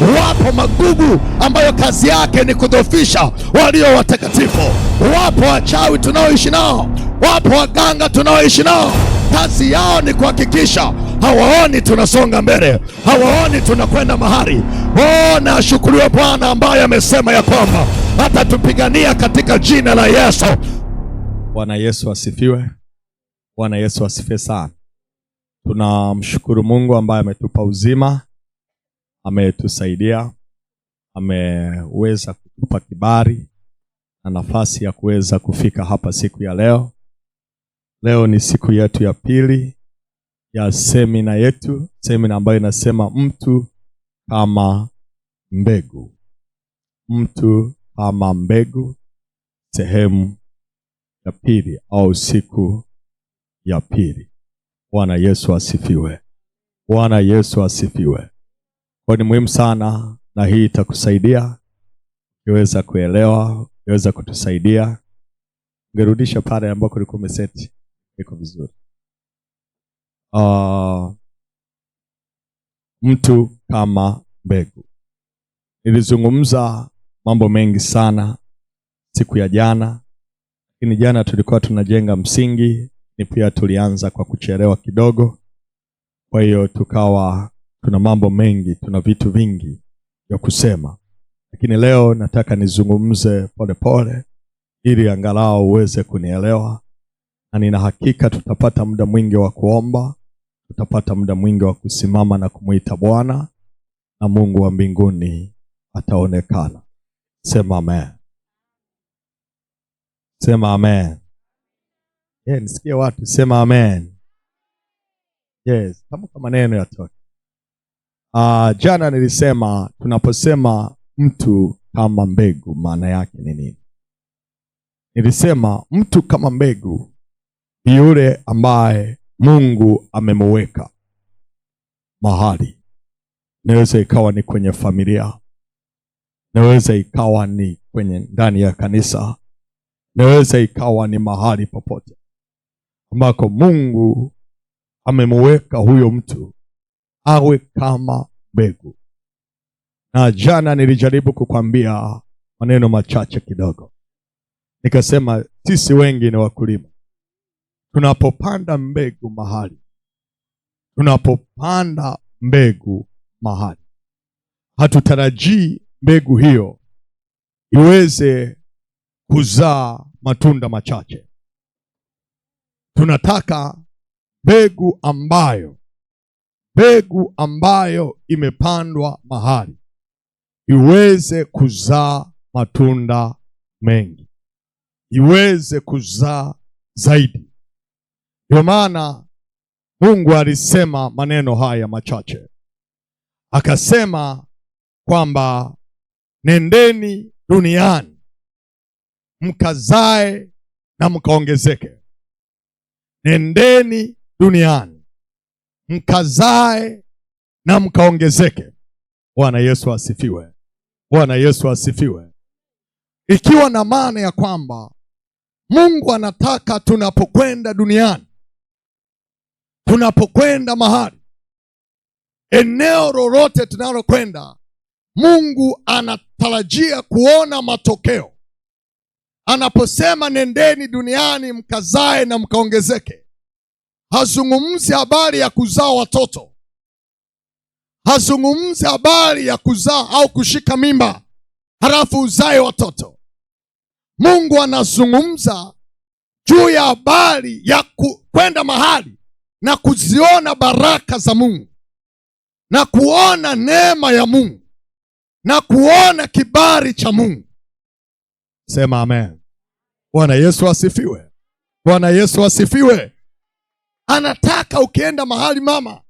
Wapo magugu ambayo kazi yake ni kudhoofisha walio watakatifu. Wapo wachawi tunaoishi nao, wapo waganga tunaoishi nao, kazi yao ni kuhakikisha hawaoni tunasonga mbele, hawaoni tunakwenda mahali. Na ashukuriwe Bwana ambaye amesema ya kwamba atatupigania katika jina la Yesu. Bwana Yesu asifiwe. Bwana Yesu asifiwe sana. Tunamshukuru Mungu ambaye ametupa uzima, ametusaidia, ameweza kutupa kibali na nafasi ya kuweza kufika hapa siku ya leo. Leo ni siku yetu ya pili ya semina yetu, semina ambayo inasema mtu kama mbegu. Mtu kama mbegu, sehemu ya pili au siku ya pili. Bwana Yesu asifiwe. Bwana Yesu asifiwe. Kwa ni muhimu sana, na hii itakusaidia ukiweza kuelewa, ukiweza kutusaidia. Ngerudisha pale ambako ulikuwa umeseti. Iko vizuri. Mtu kama mbegu. Nilizungumza mambo mengi sana siku ya jana. Lakini jana tulikuwa tunajenga msingi, ni pia tulianza kwa kuchelewa kidogo. Kwa hiyo tukawa tuna mambo mengi, tuna vitu vingi vya kusema. Lakini leo nataka nizungumze pole ili angalau uweze kunielewa. Na nina hakika tutapata muda mwingi wa kuomba, tutapata muda mwingi wa kusimama na kumuita Bwana, na Mungu wa mbinguni ataonekana. Sema amen. Sema amen. Nisikie watu sema amen. Yes, kama maneno yatoke. Jana nilisema tunaposema mtu kama mbegu maana yake ni nini? Nilisema mtu kama mbegu ni yule ambaye Mungu amemweka mahali. Inaweza ikawa ni kwenye familia, inaweza ikawa ni kwenye ndani ya kanisa, inaweza ikawa ni mahali popote ambako Mungu amemweka huyo mtu awe kama mbegu. Na jana nilijaribu kukwambia maneno machache kidogo. Nikasema sisi wengi ni wakulima. Tunapopanda mbegu mahali, hatutarajii mbegu hiyo iweze kuzaa matunda machache. Tunataka mbegu ambayo imepandwa mahali iweze kuzaa matunda mengi, iweze kuzaa zaidi. Ndio maana Mungu alisema maneno haya machache. Akasema kwamba nendeni duniani mkazae na mkaongezeke. Nendeni duniani mkazae na mkaongezeke. Bwana Yesu asifiwe. Bwana Yesu asifiwe. Ikiwa na maana ya kwamba Mungu anataka tunapokwenda duniani, tunapokwenda mahali, eneo lolote tunalokwenda, Mungu anatarajia kuona matokeo. Anaposema nendeni duniani mkazae na mkaongezeke, hazungumzi habari ya kuzaa watoto, hazungumzi habari ya kuzaa au kushika mimba halafu uzae watoto. Mungu anazungumza juu ya habari ya kwenda mahali na kuziona baraka za Mungu, na kuona neema ya Mungu, na kuona kibali cha Mungu. Sema amen. Bwana Yesu asifiwe. Bwana Yesu asifiwe. Anataka ukienda mahali mama,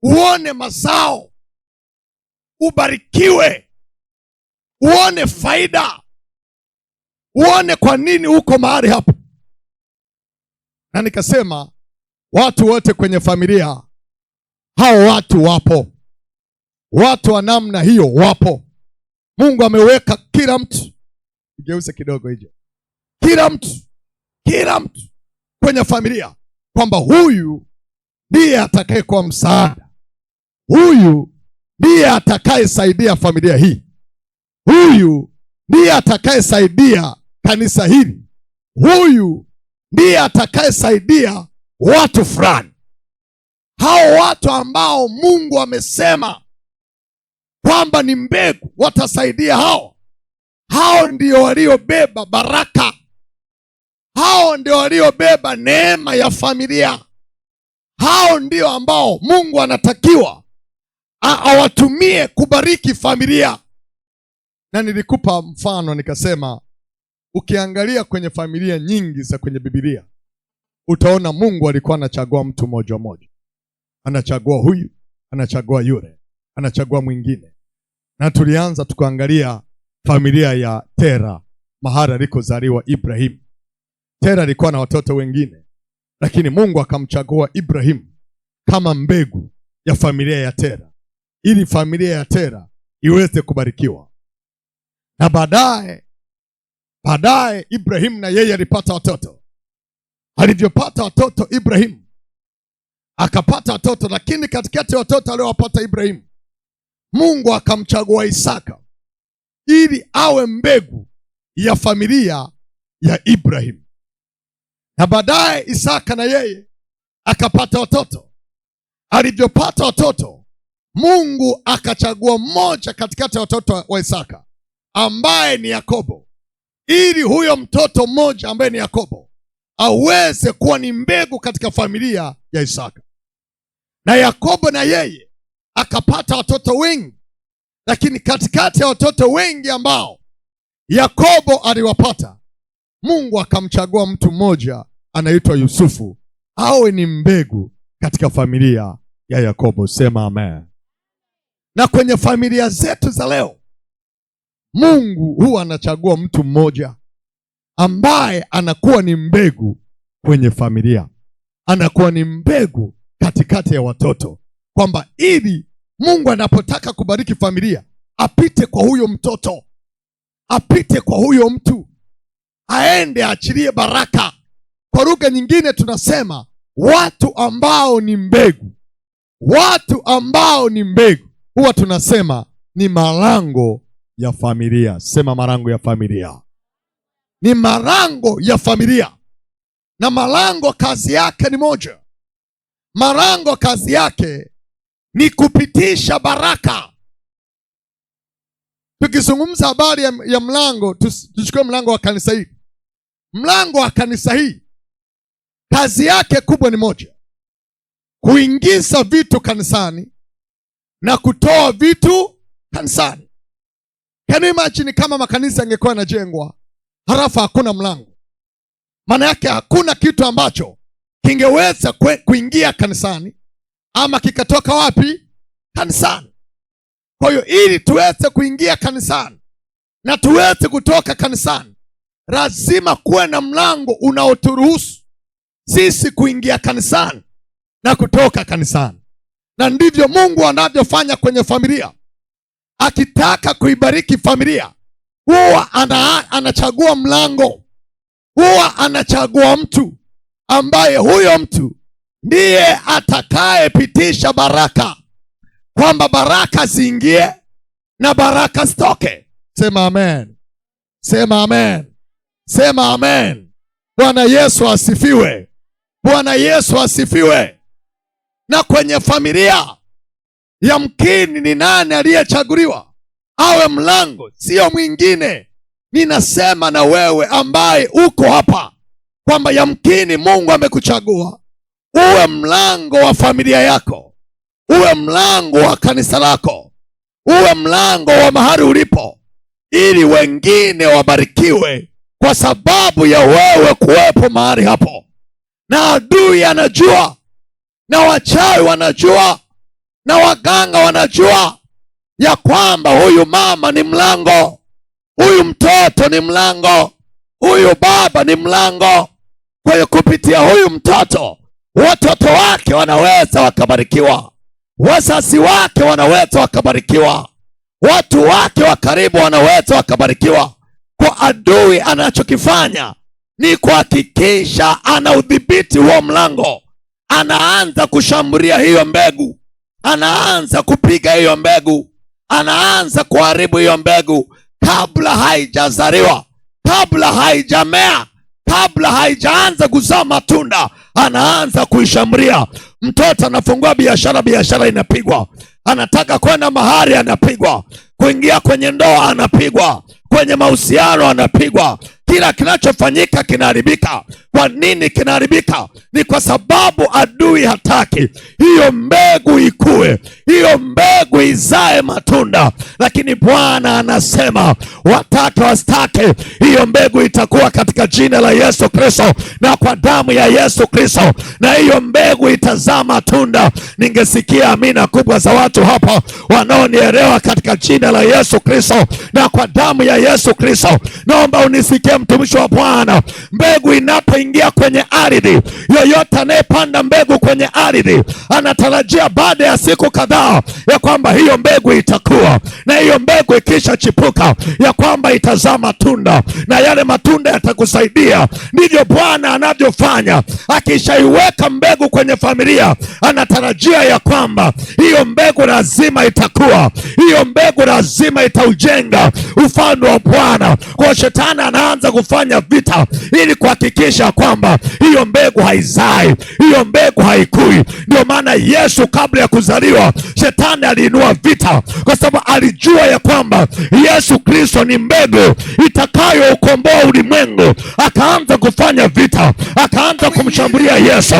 uone mazao, ubarikiwe, uone faida, uone kwa nini uko mahali hapo. Na nikasema watu wote kwenye familia, hao watu wapo. Watu wa namna hiyo wapo. Mungu ameweka kila mtu, igeuze kidogo hiyo, kila mtu kwenye familia, kwamba huyu ndiye atakayekuwa msaada, huyu ndiye atakayesaidia familia hii. Huyu ndiye atakayesaidia kanisa hili. Huyu ndiye atakayesaidia watu fulani. Hao watu ambao Mungu amesema kwamba ni mbegu watasaidia hao. Hao ndio waliobeba baraka. Hao ndio waliobeba neema ya familia. Hao ndio ambao Mungu anatakiwa awatumie kubariki familia. Na nilikupa mfano nikasema, ukiangalia kwenye familia nyingi za kwenye Biblia, utaona Mungu alikuwa anachagua mtu mmoja mmoja. Anachagua huyu, anachagua yule, anachagua mwingine. Na tulianza tukaangalia familia ya Tera, mahali alikozaliwa Ibrahim. Tera alikuwa na watoto wengine, lakini Mungu akamchagua Ibrahim kama mbegu ya familia ya Tera, ili familia ya Tera iweze kubarikiwa. Na baadaye Ibrahim na yeye alipata watoto. Alivyopata watoto Ibrahim akapata watoto, lakini katikati ya watoto aliowapata Ibrahim, Mungu akamchagua Isaka ili awe mbegu ya familia ya Ibrahim. Na baadaye Isaka na yeye akapata watoto. Alivyopata watoto, Mungu akachagua mmoja katikati ya watoto wa Isaka ambaye ni Yakobo, ili huyo mtoto mmoja ambaye ni Yakobo aweze kuwa ni mbegu katika familia ya Isaka. Na Yakobo na yeye akapata watoto wengi, lakini katikati ya watoto wengi ambao Yakobo aliwapata, Mungu akamchagua mtu mmoja anaitwa Yusufu awe ni mbegu katika familia ya Yakobo. Sema amen. Na kwenye familia zetu za leo, Mungu huwa anachagua mtu mmoja ambaye anakuwa ni mbegu kwenye familia, anakuwa ni mbegu katikati ya watoto, kwamba ili Mungu anapotaka kubariki familia apite kwa huyo mtoto, apite kwa huyo mtu, aende achilie baraka. Kwa lugha nyingine tunasema watu ambao ni mbegu. Watu ambao ni mbegu huwa tunasema ni malango ya familia. Sema malango ya familia. Ni malango ya familia. Na malango kazi yake ni moja. Malango kazi yake ni kupitisha baraka. Tukizungumza habari ya mlango, tuchukue mlango wa kanisa hili. Mlango wa kanisa hii kazi yake kubwa ni moja: kuingiza vitu kanisani na kutoa vitu kanisani. Can you imagine kama makanisa yangekuwa yanajengwa halafu hakuna mlango? Maana yake hakuna kitu ambacho kingeweza kuingia kanisani ama kikatoka wapi? Kanisani. Kwa hiyo ili tuweze kuingia kanisani na tuweze kutoka kanisani, lazima kuwe na mlango unaoturuhusu sisi kuingia kanisani na kutoka kanisani. Na ndivyo Mungu anavyofanya kwenye familia. Akitaka kuibariki familia, huwa anachagua mlango, huwa anachagua mtu ambaye huyo mtu ndiye atakayepitisha baraka, kwamba baraka ziingie na baraka zitoke. Sema amen. Sema amen. Sema amen. Bwana Yesu asifiwe. Bwana Yesu asifiwe. Na kwenye familia, yamkini ni nani aliyechaguliwa awe mlango? Sio mwingine. Ninasema na wewe ambaye uko hapa kwamba yamkini Mungu amekuchagua uwe mlango wa familia yako, uwe mlango wa kanisa lako, uwe mlango wa mahali ulipo, ili wengine wabarikiwe kwa sababu ya wewe kuwepo mahali hapo. Na adui anajua, na wachawi wanajua, na waganga wanajua ya kwamba huyu mama ni mlango, huyu mtoto ni mlango, huyu baba ni mlango. Kwa hiyo kupitia huyu mtoto, watoto wake wanaweza wakabarikiwa, wazazi wake wanaweza wakabarikiwa, watu wake wa karibu wanaweza wakabarikiwa. Kwa adui anachokifanya ni kuhakikisha ana udhibiti huo mlango, anaanza kushambulia hiyo mbegu. anaanza kupiga hiyo mbegu, anaanza kuharibu hiyo mbegu kabla haijazaliwa, kabla haijamea, kabla haijaanza kuzaa matunda, anaanza kuishambulia. Mtoto anafungua biashara, biashara inapigwa. Anataka kwenda mahali, anapigwa. Kuingia kwenye ndoa, anapigwa. Kwenye mahusiano, anapigwa. Kila kinachofanyika kinaharibika. Kwa nini kinaharibika? Ni kwa sababu adui hataki hiyo mbegu ikue, hiyo mbegu izae matunda. Lakini Bwana anasema watake wasitake, hiyo mbegu itakuwa katika jina la Yesu Kristo na kwa damu ya Yesu Kristo, na hiyo mbegu itazaa matunda. Ningesikia amina kubwa za watu hapa wanaonielewa katika jina la Yesu Kristo na kwa damu ya Yesu Kristo. Naomba unisikie mtumishi wa Bwana. Mbegu inapoingia kwenye ardhi, yoyote anayepanda mbegu kwenye ardhi anatarajia baada ya siku kadhaa ya kwamba hiyo mbegu itakuwa, na hiyo mbegu ikisha chipuka ya kwamba itazaa matunda, na yale matunda yatakusaidia. Ndivyo Bwana anavyofanya. Akishaiweka mbegu kwenye familia, anatarajia ya kwamba hiyo mbegu lazima itakuwa, hiyo mbegu lazima itaujenga ufalme wa Bwana. Kwa shetani anaanza kufanya vita ili kuhakikisha kwamba hiyo mbegu haizai, hiyo mbegu haikui. Ndio maana Yesu kabla ya kuzaliwa, shetani aliinua vita, kwa sababu alijua ya kwamba Yesu Kristo ni mbegu itakayo ukomboa ulimwengu. Akaanza kufanya vita, akaanza kumshambulia Yesu.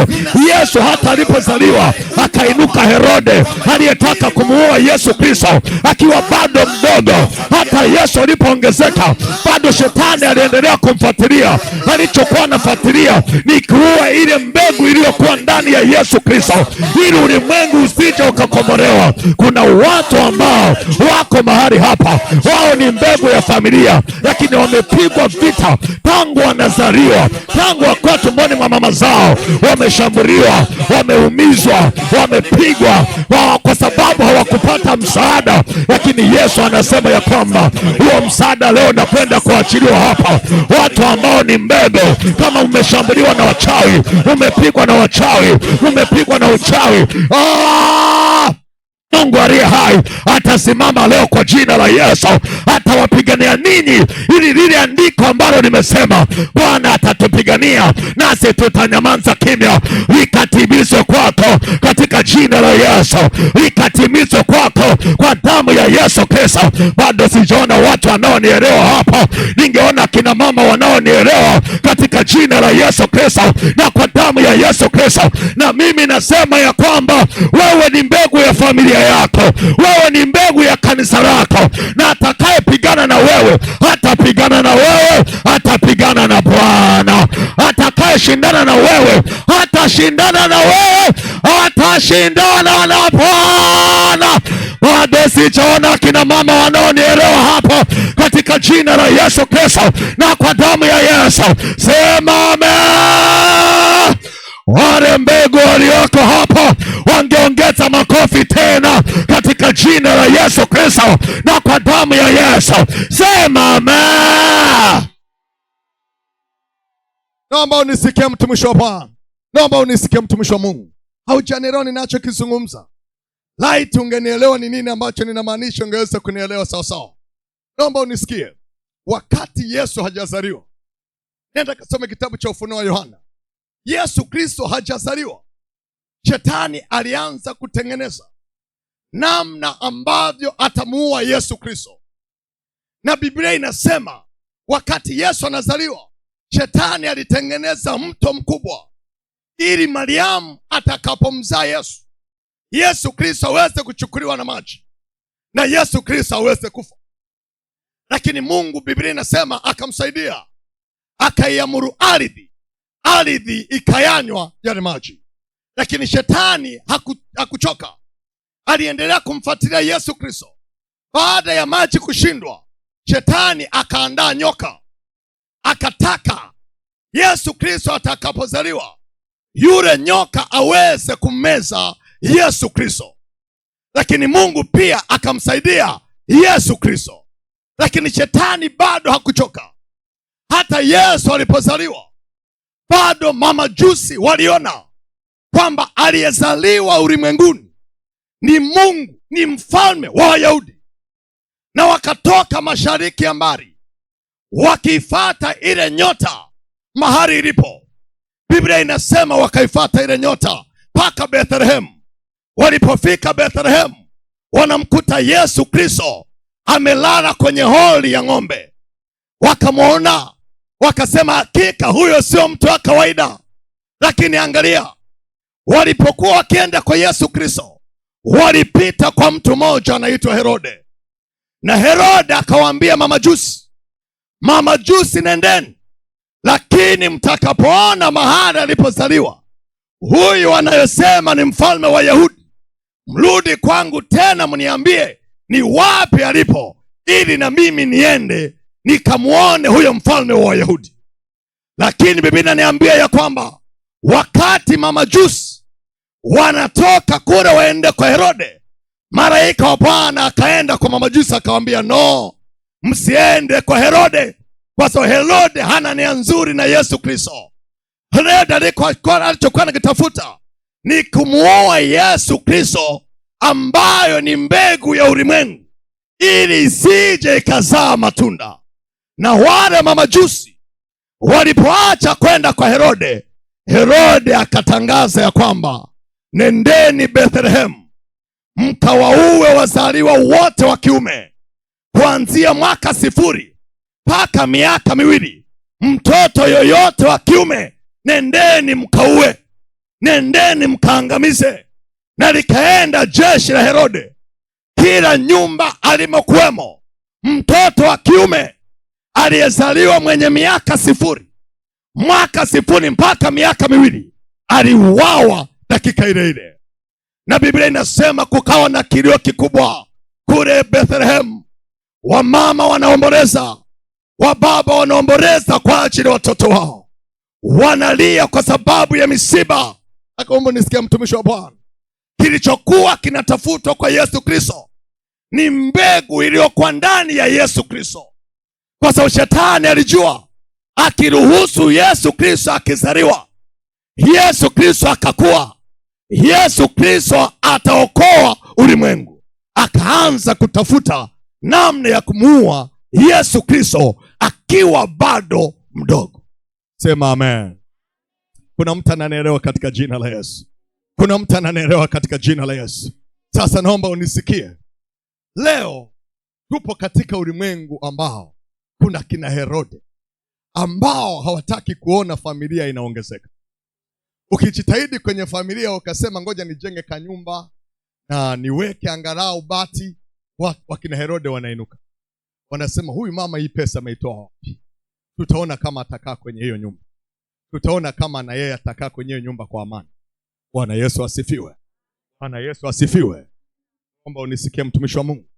Yesu hata alipozaliwa akainuka Herode aliyetaka kumuua Yesu Kristo akiwa bado mdogo. Hata Yesu alipoongezeka, bado shetani aliendelea kumfuatilia. Alichokuwa anafuatilia ni kuua ile mbegu iliyokuwa ndani ya Yesu Kristo, ili ulimwengu usije ukakombolewa. Kuna watu ambao wako mahali hapa, wao ni mbegu ya familia, lakini wamepigwa vita tangu wanazaliwa, tangu wakiwa tumboni mwa mama zao. Wameshambuliwa, wameumizwa, wamepigwa kwa sababu hawakupata msaada. Lakini Yesu anasema ya kwamba huo msaada leo nakwenda kuachiliwa hapa. Watu ambao ni mbegu, kama umeshambuliwa na wachawi, umepigwa na wachawi, umepigwa na uchawi, Mungu aliye hai atasimama leo kwa jina la Yesu. Atawapigania ninyi, ili lile andiko ambalo nimesema Bwana atatupigania nasi tutanyamaza kimya, likatimizwe kwako katika jina la Yesu, likatimizwe kwako kwa damu ya Yesu Kristo. Bado sijaona watu wanaonielewa hapa. Ningeona kina mama wanaonielewa katika jina la Yesu Kristo na kwa damu ya Yesu Kristo. Na mimi nasema ya kwamba wewe ni mbegu ya familia yako, wewe ni mbegu ya kanisa lako, na atakayepigana na wewe hatapigana na wewe, atapigana na Bwana. Atakayeshindana na wewe hatashindana na wewe, atashindana na Bwana. Bado sijaona kina mama wanaonielewa hapo katika jina la Yesu Kristo na kwa damu ya Yesu. Sema amen. Wale mbegu walioko hapo wangeongeza makofi tena katika jina la Yesu Kristo na kwa damu ya Yesu. Sema amen. Naomba unisikie mtumishi wa Bwana. Naomba unisikie mtumishi wa Mungu. Haujanielewa ninachokizungumza. Light ungenielewa ni nini ambacho ninamaanisha, ungeweza kunielewa sawa sawa. Naomba unisikie. Wakati Yesu hajazaliwa, nenda kasome kitabu cha Ufunuo wa Yohana. Yesu Kristo hajazaliwa, shetani alianza kutengeneza namna ambavyo atamuua Yesu Kristo. Na Biblia inasema wakati Yesu anazaliwa, shetani alitengeneza mto mkubwa ili Mariamu atakapomzaa Yesu, Yesu Kristo aweze kuchukuliwa na maji na Yesu Kristo aweze kufa. Lakini Mungu, Biblia inasema, akamsaidia, akaiamuru ardhi ikayanywa yale maji. Lakini shetani hakuchoka, aliendelea kumfuatilia Yesu Kristo. Baada ya maji kushindwa, shetani akaandaa nyoka, akataka Yesu Kristo atakapozaliwa yule nyoka aweze kummeza Yesu Kristo. Lakini Mungu pia akamsaidia Yesu Kristo. Lakini shetani bado hakuchoka. Hata Yesu alipozaliwa, bado mamajusi waliona kwamba aliyezaliwa ulimwenguni ni Mungu, ni mfalme wa Wayahudi. Na wakatoka mashariki ya mbali wakiifata ile nyota mahali ilipo. Biblia inasema wakaifata ile nyota mpaka Bethlehem. Walipofika Bethlehem, wanamkuta Yesu Kristo amelala kwenye holi ya ng'ombe. Wakamwona, wakasema hakika huyo sio mtu wa kawaida. Lakini angalia, walipokuwa wakienda kwa Yesu Kristo, walipita kwa mtu mmoja anaitwa Herode. Na Herode akawaambia mamajusi, nendeni, lakini mtakapoona mahali alipozaliwa huyu anayesema ni mfalme wa Yahudi, mrudi kwangu tena mniambie ni wapi alipo, ili na mimi niende nikamuone huyo mfalme wa Wayahudi. Lakini Biblia inaniambia ya kwamba wakati mamajusi wanatoka kule waende kwa Herode, malaika wa Bwana akaenda kwa mamajusi akawaambia, no, msiende kwa Herode, kwa sababu Herode hana nia nzuri na Yesu Kristo. Herode alichokuwa anakitafuta ni kumuoa Yesu Kristo, ambayo ni mbegu ya ulimwengu, ili isije ikazaa matunda. Na wale mamajusi walipoacha kwenda kwa Herode, Herode akatangaza ya kwamba nendeni Bethlehem mkawaue wazaliwa wote wa kiume kuanzia mwaka 0 mpaka miaka 2. Mtoto yoyote wa kiume nendeni mkaue, nendeni mkaangamize. Na likaenda jeshi la Herode, kila nyumba alimokuwemo mtoto wa kiume aliyezaliwa mwenye miaka 0, mwaka 0 mpaka miaka 2, aliuawa dakika ile ile. Na Biblia inasema kukawa na kilio kikubwa kule Bethlehem. Wamama wanaomboleza, wababa wanaomboleza kwa ajili ya watoto wao, wanalia kwa sababu ya misiba. Akaomba nisikia mtumishi wa Bwana, kilichokuwa kinatafutwa kwa Yesu Kristo ni mbegu iliyokuwa ndani ya Yesu Kristo, kwa sababu shetani alijua akiruhusu Yesu Kristo akizaliwa, Yesu Kristo akakuwa, Yesu Kristo ataokoa ulimwengu. Akaanza kutafuta namna ya kumuua Yesu Kristo akiwa bado mdogo. Sema amen. Kuna mtu ananielewa katika jina la Yesu? Kuna mtu ananielewa katika jina la Yesu? Sasa naomba unisikie. Leo tupo katika ulimwengu ambao kuna kina Herode ambao hawataki kuona familia inaongezeka. Ukijitahidi kwenye familia ukasema ngoja nijenge kanyumba na niweke angalau bati, wakina Herode wanainuka. Wanasema huyu mama hii pesa ameitoa wapi? Tutaona kama atakaa kwenye hiyo nyumba. Tutaona kama na yeye atakaa kwenye hiyo nyumba kwa amani. Bwana Yesu asifiwe. Bwana Yesu asifiwe. Naomba unisikie mtumishi wa Mungu.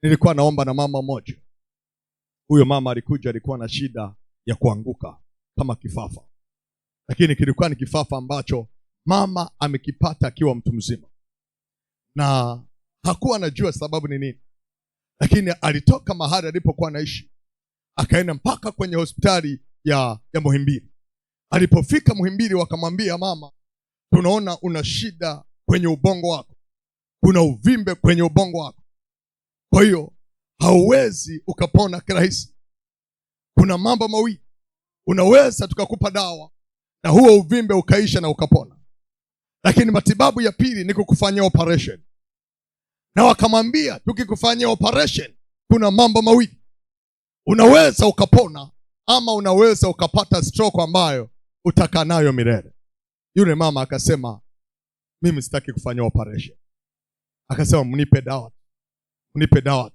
Nilikuwa naomba na mama mmoja. Huyo mama alikuwa na shida ya kuanguka kama kifafa. Lakini kilikuwa ni kifafa ambacho mama amekipata akiwa mtu mzima. Na hakuwa anajua sababu ni nini. Lakini alitoka mahali alipokuwa anaishi, akaenda mpaka kwenye hospitali ya Muhimbili. Alipofika Muhimbili wakamwambia, mama, tunaona una shida kwenye ubongo wako. Kuna uvimbe kwenye ubongo wako. Kwa hiyo hauwezi ukapona kirahisi. Kuna mambo mawili. Unaweza tukakupa dawa na huo uvimbe ukaisha na ukapona. Lakini matibabu ya pili ni kukufanyia operation. Na wakamwambia tukikufanyia operation kuna mambo mawili. Unaweza ukapona ama unaweza ukapata stroke ambayo utakaa nayo milele. Yule mama akasema mimi sitaki kufanya operation. Akasema mnipe dawa. Mnipe dawa.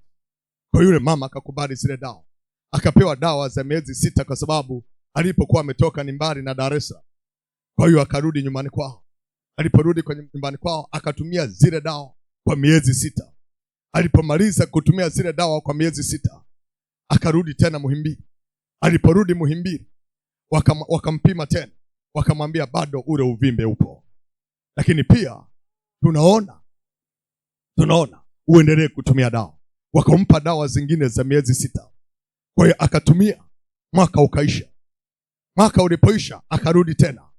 Kwa yule mama akakubali zile dawa. Akapewa dawa za miezi 6 kwa sababu alipokuwa ametoka ni mbali na Dar es Salaam. Kwa hiyo akarudi nyumbani kwao. Aliporudi kwenye nyumbani kwao akatumia zile dawa kwa miezi 6. Alipomaliza kutumia zile dawa kwa miezi 6, akarudi tena Muhimbili. Aliporudi Muhimbili wakampima tena. Wakamwambia bado ule uvimbe upo. Lakini pia tunaona uendelee kutumia dawa. Wakampa dawa zingine za miezi 6. Kwa hiyo akatumia, mwaka ukaisha. Mwaka ulipoisha akarudi tena.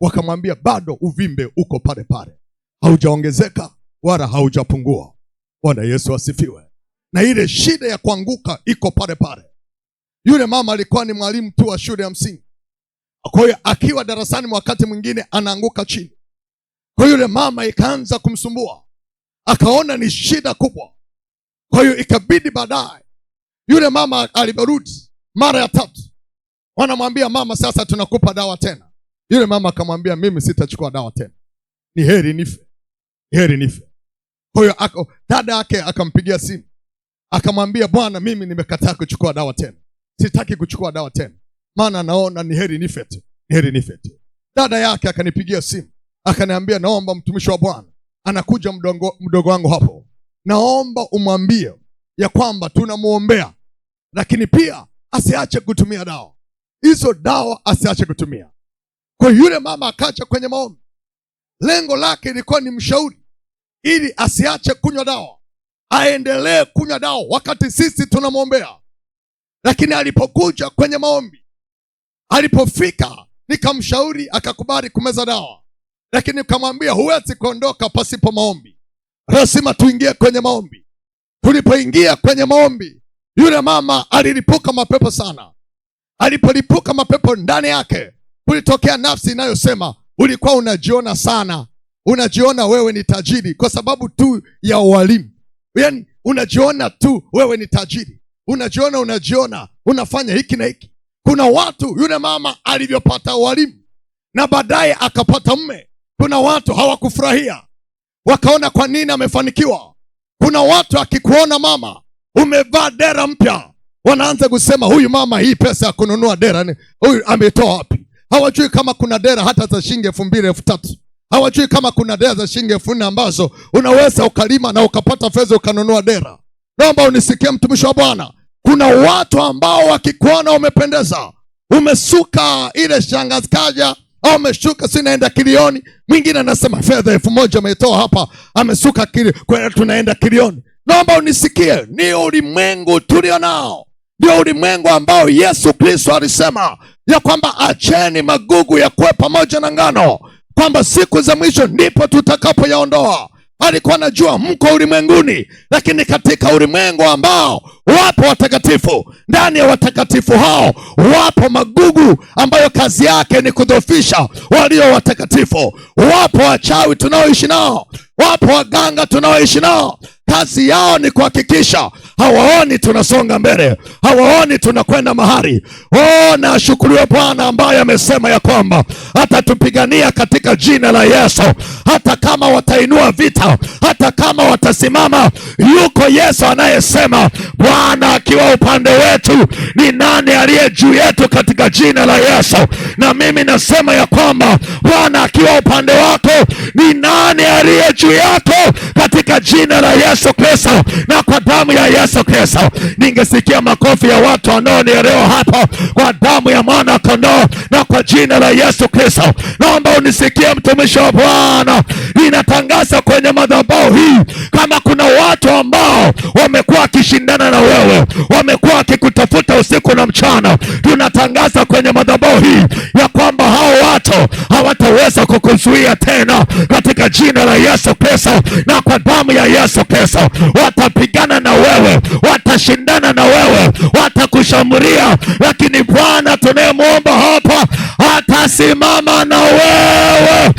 Wakamwambia bado uvimbe uko pale pale. Haujaongezeka wala haujapungua. Bwana Yesu asifiwe. Na ile shida ya kuanguka iko pale pale. Yule mama alikuwa ni mwalimu tu wa shule ya msingi. Kwa hiyo akiwa darasani wakati mwingine anaanguka chini. Kwa hiyo yule mama ikaanza kumsumbua. Akaona ni shida kubwa. Kwa hiyo ikabidi baadaye yule mama aliporudi mara ya 3, wanamwambia mama, sasa tunakupa dawa tena. Yule mama akamwambia, mimi sitachukua dawa tena. Ni heri nife. Heri nife. Kwa hiyo dada yake akampigia simu. Akamwambia, bwana, mimi nimekataa kuchukua dawa tena. Sitaki kuchukua dawa tena. Maana naona ni heri nife tu. Ni heri nife tu. Dada yake akanipigia simu. Akaniambia, naomba mtumishi wa Bwana, anakuja mdogo wangu hapo. Naomba umwambie ya kwamba tunamuombea, lakini pia asiache kutumia dawa. Hizo dawa asiache kutumia. Kwa yule mama akaja kwenye maombi. Lengo lake ilikuwa ni mshauri ili asiache kunywa dawa, aendelee kunywa dawa wakati sisi tunamwombea. Lakini alipokuja kwenye maombi, alipofika nikamshauri, akakubali kumeza dawa. Lakini nikamwambia, huwezi kuondoka pasipo maombi. Lazima tuingie kwenye maombi. Tulipoingia kwenye maombi, yule mama alilipuka mapepo sana. Alipolipuka mapepo, ndani yake kulitokea nafsi inayosema, ulikuwa unajiona sana. Unajiona wewe ni tajiri kwa sababu tu ya ualimu. Yaani unajiona tu wewe ni tajiri. Unajiona unafanya hiki na hiki. Kuna watu, yule mama alivyopata ualimu na baadaye akapata mume, kuna watu hawakufurahia. Wakaona kwa nini amefanikiwa. Kuna watu akikuona mama umevaa dera mpya, wanaanza kusema, huyu mama, hii pesa ya kununua dera huyu ametoa wapi? Hawajui kama kuna dera hata za shilingi 2,000, 3,000. Hawajui kama kuna dera za shilingi 4,000 ambazo unaweza ukalima na ukapata fedha ukanunua dera. Naomba unisikie mtumishi wa Bwana. Kuna watu ambao wakikuona umependeza, umesuka ile shangazi kaja, au umeshuka sinaenda kilioni. Mwingine anasema fedha 1,000 ametoa hapa, amesuka kwa tunaenda kilioni. Naomba unisikie, ni ulimwengu tulio nao. Ndio ulimwengu ambao Yesu Kristo alisema ya kwamba acheni magugu ya kuwe pamoja na ngano, kwamba siku za mwisho ndipo tutakapoyaondoa. Alikuwa anajua mko ulimwenguni, lakini katika ulimwengu ambao wapo watakatifu, ndani ya watakatifu hao wapo magugu ambayo kazi yake ni kudhoofisha walio watakatifu. Wapo wachawi tunaoishi nao, wapo waganga tunaoishi nao. Kazi yao ni kuhakikisha hawaoni tunasonga mbele, hawaoni tunakwenda mahali. Na ashukuriwe Bwana ambaye amesema ya kwamba atatupigania katika jina la Yesu. Hata kama watainua vita, hata kama watasimama, yuko Yesu anayesema, Bwana akiwa upande wetu, ni nani aliye juu yetu katika jina la Yesu. Na mimi nasema ya kwamba Bwana akiwa upande wako, ni nani aliye juu yako katika jina la Yesu Kristo na kwa damu ya Yesu Kristo. Ningesikia makofi ya watu wanaonielewa hapa kwa damu ya mwana kondoo na kwa jina la Yesu Kristo. Naomba unisikie mtumishi wa Bwana. Ninatangaza kwenye madhabahu hii, kama kuna watu ambao wamekuwa wakishindana na wewe, wamekuwa wakikutafuta usiku na mchana, tunatangaza kwenye madhabahu hii ya kwamba hao watu hawataweza kukuzuia tena katika jina la Yesu Kristo na kwa damu ya Yesu Kristo. Watapigana na wewe, watashindana na wewe, watakushambulia, lakini Bwana tunayemwomba hapa atasimama na wewe,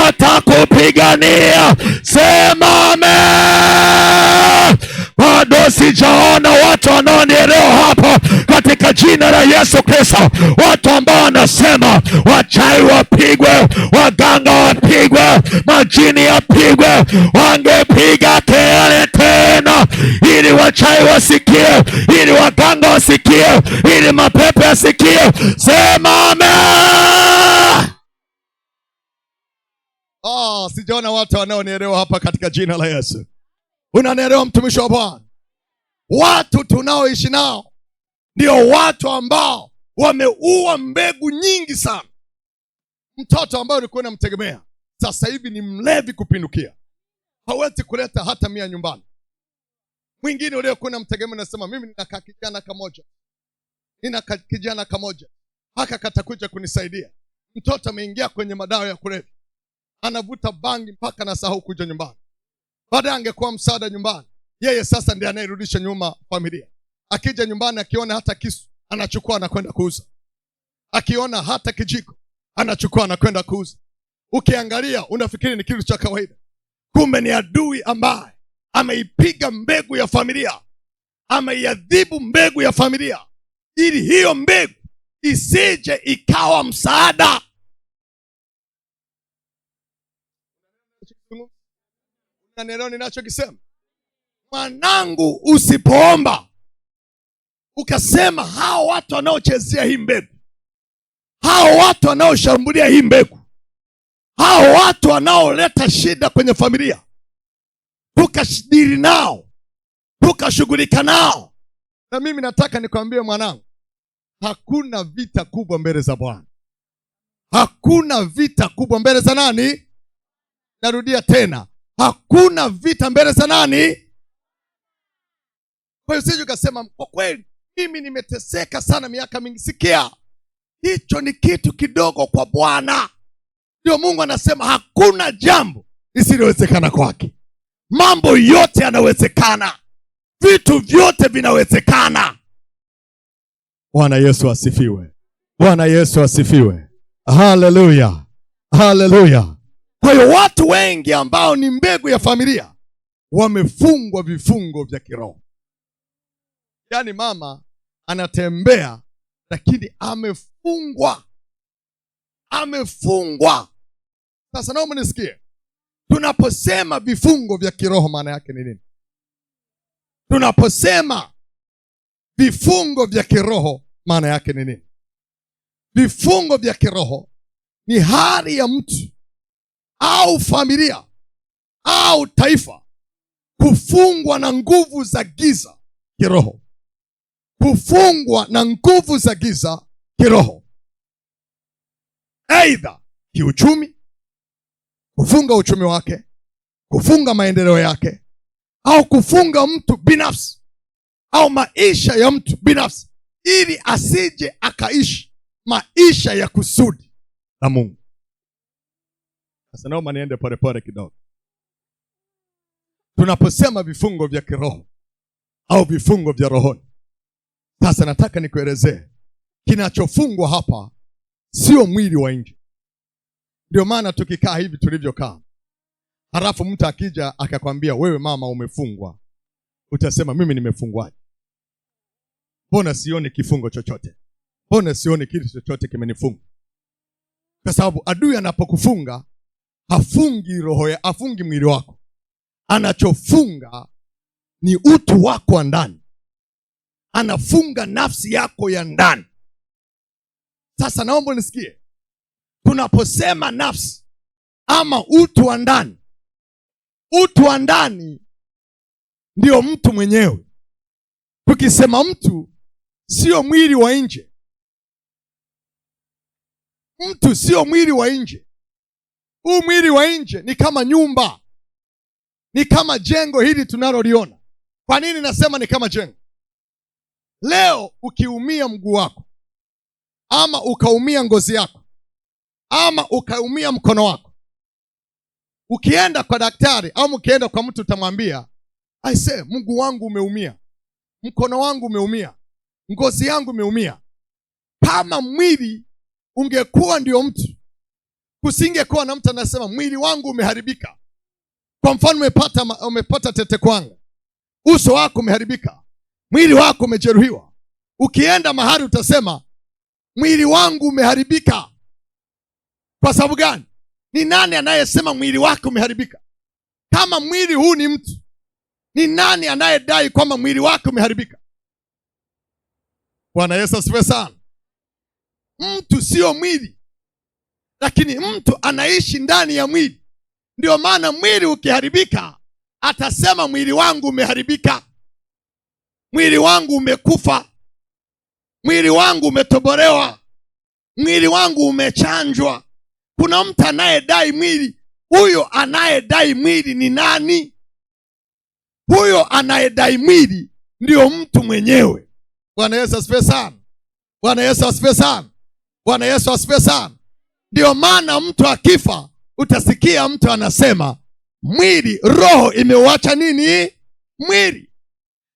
atakupigania. Sema amen. Bado sijaona watu wanaonielewa hapa katika jina la Yesu Kristo. Watu ambao wanasema wachawi wapigwe, waganga wapigwe, majini yapigwe. Wangepiga kelele tena ili wachawi wasikie, ili waganga wasikie, ili mapepo yasikie. Sema amen. Sijaona watu wanaonielewa hapa katika jina la Yesu. Unanielewa mtumishi wa Bwana? Watu tunaoishi nao ndio watu ambao wameua mbegu nyingi sana. Mtoto ambaye ulikuwa unamtegemea sasa hivi ni mlevi kupindukia, hawezi kuleta hata 100 nyumbani. Mwingine uliokuwa unamtegemea unasema, mimi nina kijana kamoja haka katakuja kunisaidia. Mtoto ameingia kwenye madawa ya kulevya, anavuta bangi mpaka anasahau kuja nyumbani. Baadaye angekuwa msaada nyumbani. Yeye sasa ndiye anayerudisha nyuma familia. Akija nyumbani akiona hata kisu, anachukua na kwenda kuuza. Akiona hata kijiko, anachukua na kwenda kuuza. Ukiangalia unafikiri ni kitu cha kawaida. Kumbe ni adui ambaye ameipiga mbegu ya familia. Ameiadhibu mbegu ya familia, ili hiyo mbegu isije ikawa msaada. Unanielewa ninachokisema? Mwanangu, usipoomba ukasema hao watu wanaochezea hii mbegu, hao watu wanaoshambulia hii mbegu, hao watu wanaoleta shida kwenye familia, tukashidiri nao, tukashughulika nao. Na mimi nataka nikwambie mwanangu, hakuna vita kubwa mbele za Bwana. Hakuna vita kubwa mbele za nani? Narudia tena, hakuna vita mbele za nani? Kwa hiyo sije ukasema kwa kweli mimi nimeteseka sana miaka mingi. Sikia, hicho ni kitu kidogo kwa Bwana. Ndio Mungu anasema hakuna jambo lisilowezekana kwake. Mambo yote yanawezekana. Vitu vyote vinawezekana. Bwana Yesu asifiwe. Bwana Yesu asifiwe. Haleluya. Haleluya. Kwa hiyo watu wengi ambao ni mbegu ya familia wamefungwa vifungo vya kiroho. Yaani mama anatembea lakini amefungwa. Amefungwa. Sasa naomba nisikie. Tunaposema vifungo vya kiroho maana yake ni nini? Tunaposema vifungo vya kiroho maana yake ni nini? Vifungo vya kiroho ni hali ya mtu au familia au taifa kufungwa na nguvu za giza kiroho. Kufungwa na nguvu za giza kiroho. Aidha kiuchumi, kufunga uchumi wake, kufunga maendeleo yake, au kufunga mtu binafsi au maisha ya mtu binafsi ili asije akaishi maisha ya kusudi la Mungu. Sasa naomba niende pole kidogo. Tunaposema vifungo vya kiroho au vifungo vya rohoni, sasa nataka nikuelezee kinachofungwa hapa sio mwili wa nje. Ndio maana tukikaa hivi tulivyokaa, halafu mtu akija akakwambia wewe mama umefungwa, utasema mimi nimefungwaje? Mbona sioni kifungo chochote? Mbona sioni kitu chochote kimenifunga? Kwa sababu adui anapokufunga hafungi roho ya, hafungi mwili wako. Anachofunga ni utu wako wa ndani. Anafunga nafsi yako ya ndani. Sasa naomba nisikie. Tunaposema nafsi ama utu wa ndani, utu wa ndani ndio mtu mwenyewe. Tukisema mtu sio mwili wa nje. Mtu sio mwili wa nje. Huu mwili wa nje ni kama nyumba, ni kama jengo hili tunaloliona. Kwa nini nasema ni kama jengo? Leo ukiumia mguu wako, ama ukaumia ngozi yako, ama ukaumia mkono wako, ukienda kwa daktari au ukienda kwa mtu utamwambia, I say, mguu wangu umeumia, mkono wangu umeumia, ngozi yangu imeumia. Kama mwili ungekuwa ndio mtu, kusingekuwa na mtu anasema mwili wangu umeharibika. Kwa mfano umepata tete kwanga, uso wako umeharibika, mwili wako umejeruhiwa. Ukienda mahali utasema mwili wangu umeharibika. Kwa sababu gani? Ni nani anayesema mwili wake umeharibika? Kama mwili huu ni mtu, ni nani anayedai kwamba mwili wake umeharibika? Bwana Yesu asifiwe sana. Mtu sio mwili, lakini mtu anaishi ndani ya mwili. Ndio maana mwili ukiharibika atasema mwili wangu umeharibika, mwili wangu umekufa, mwili wangu umetobolewa, mwili wangu umechanjwa. Kuna mtu anayedai mwili. Huyo anayedai mwili ni nani? Huyo anayedai mwili ndio mtu mwenyewe. Bwana Yesu asifiwe sana. Bwana Yesu asifiwe sana. Bwana Yesu asifiwe sana. Ndio maana mtu akifa utasikia mtu anasema mwili, roho imeuacha nini? Mwili.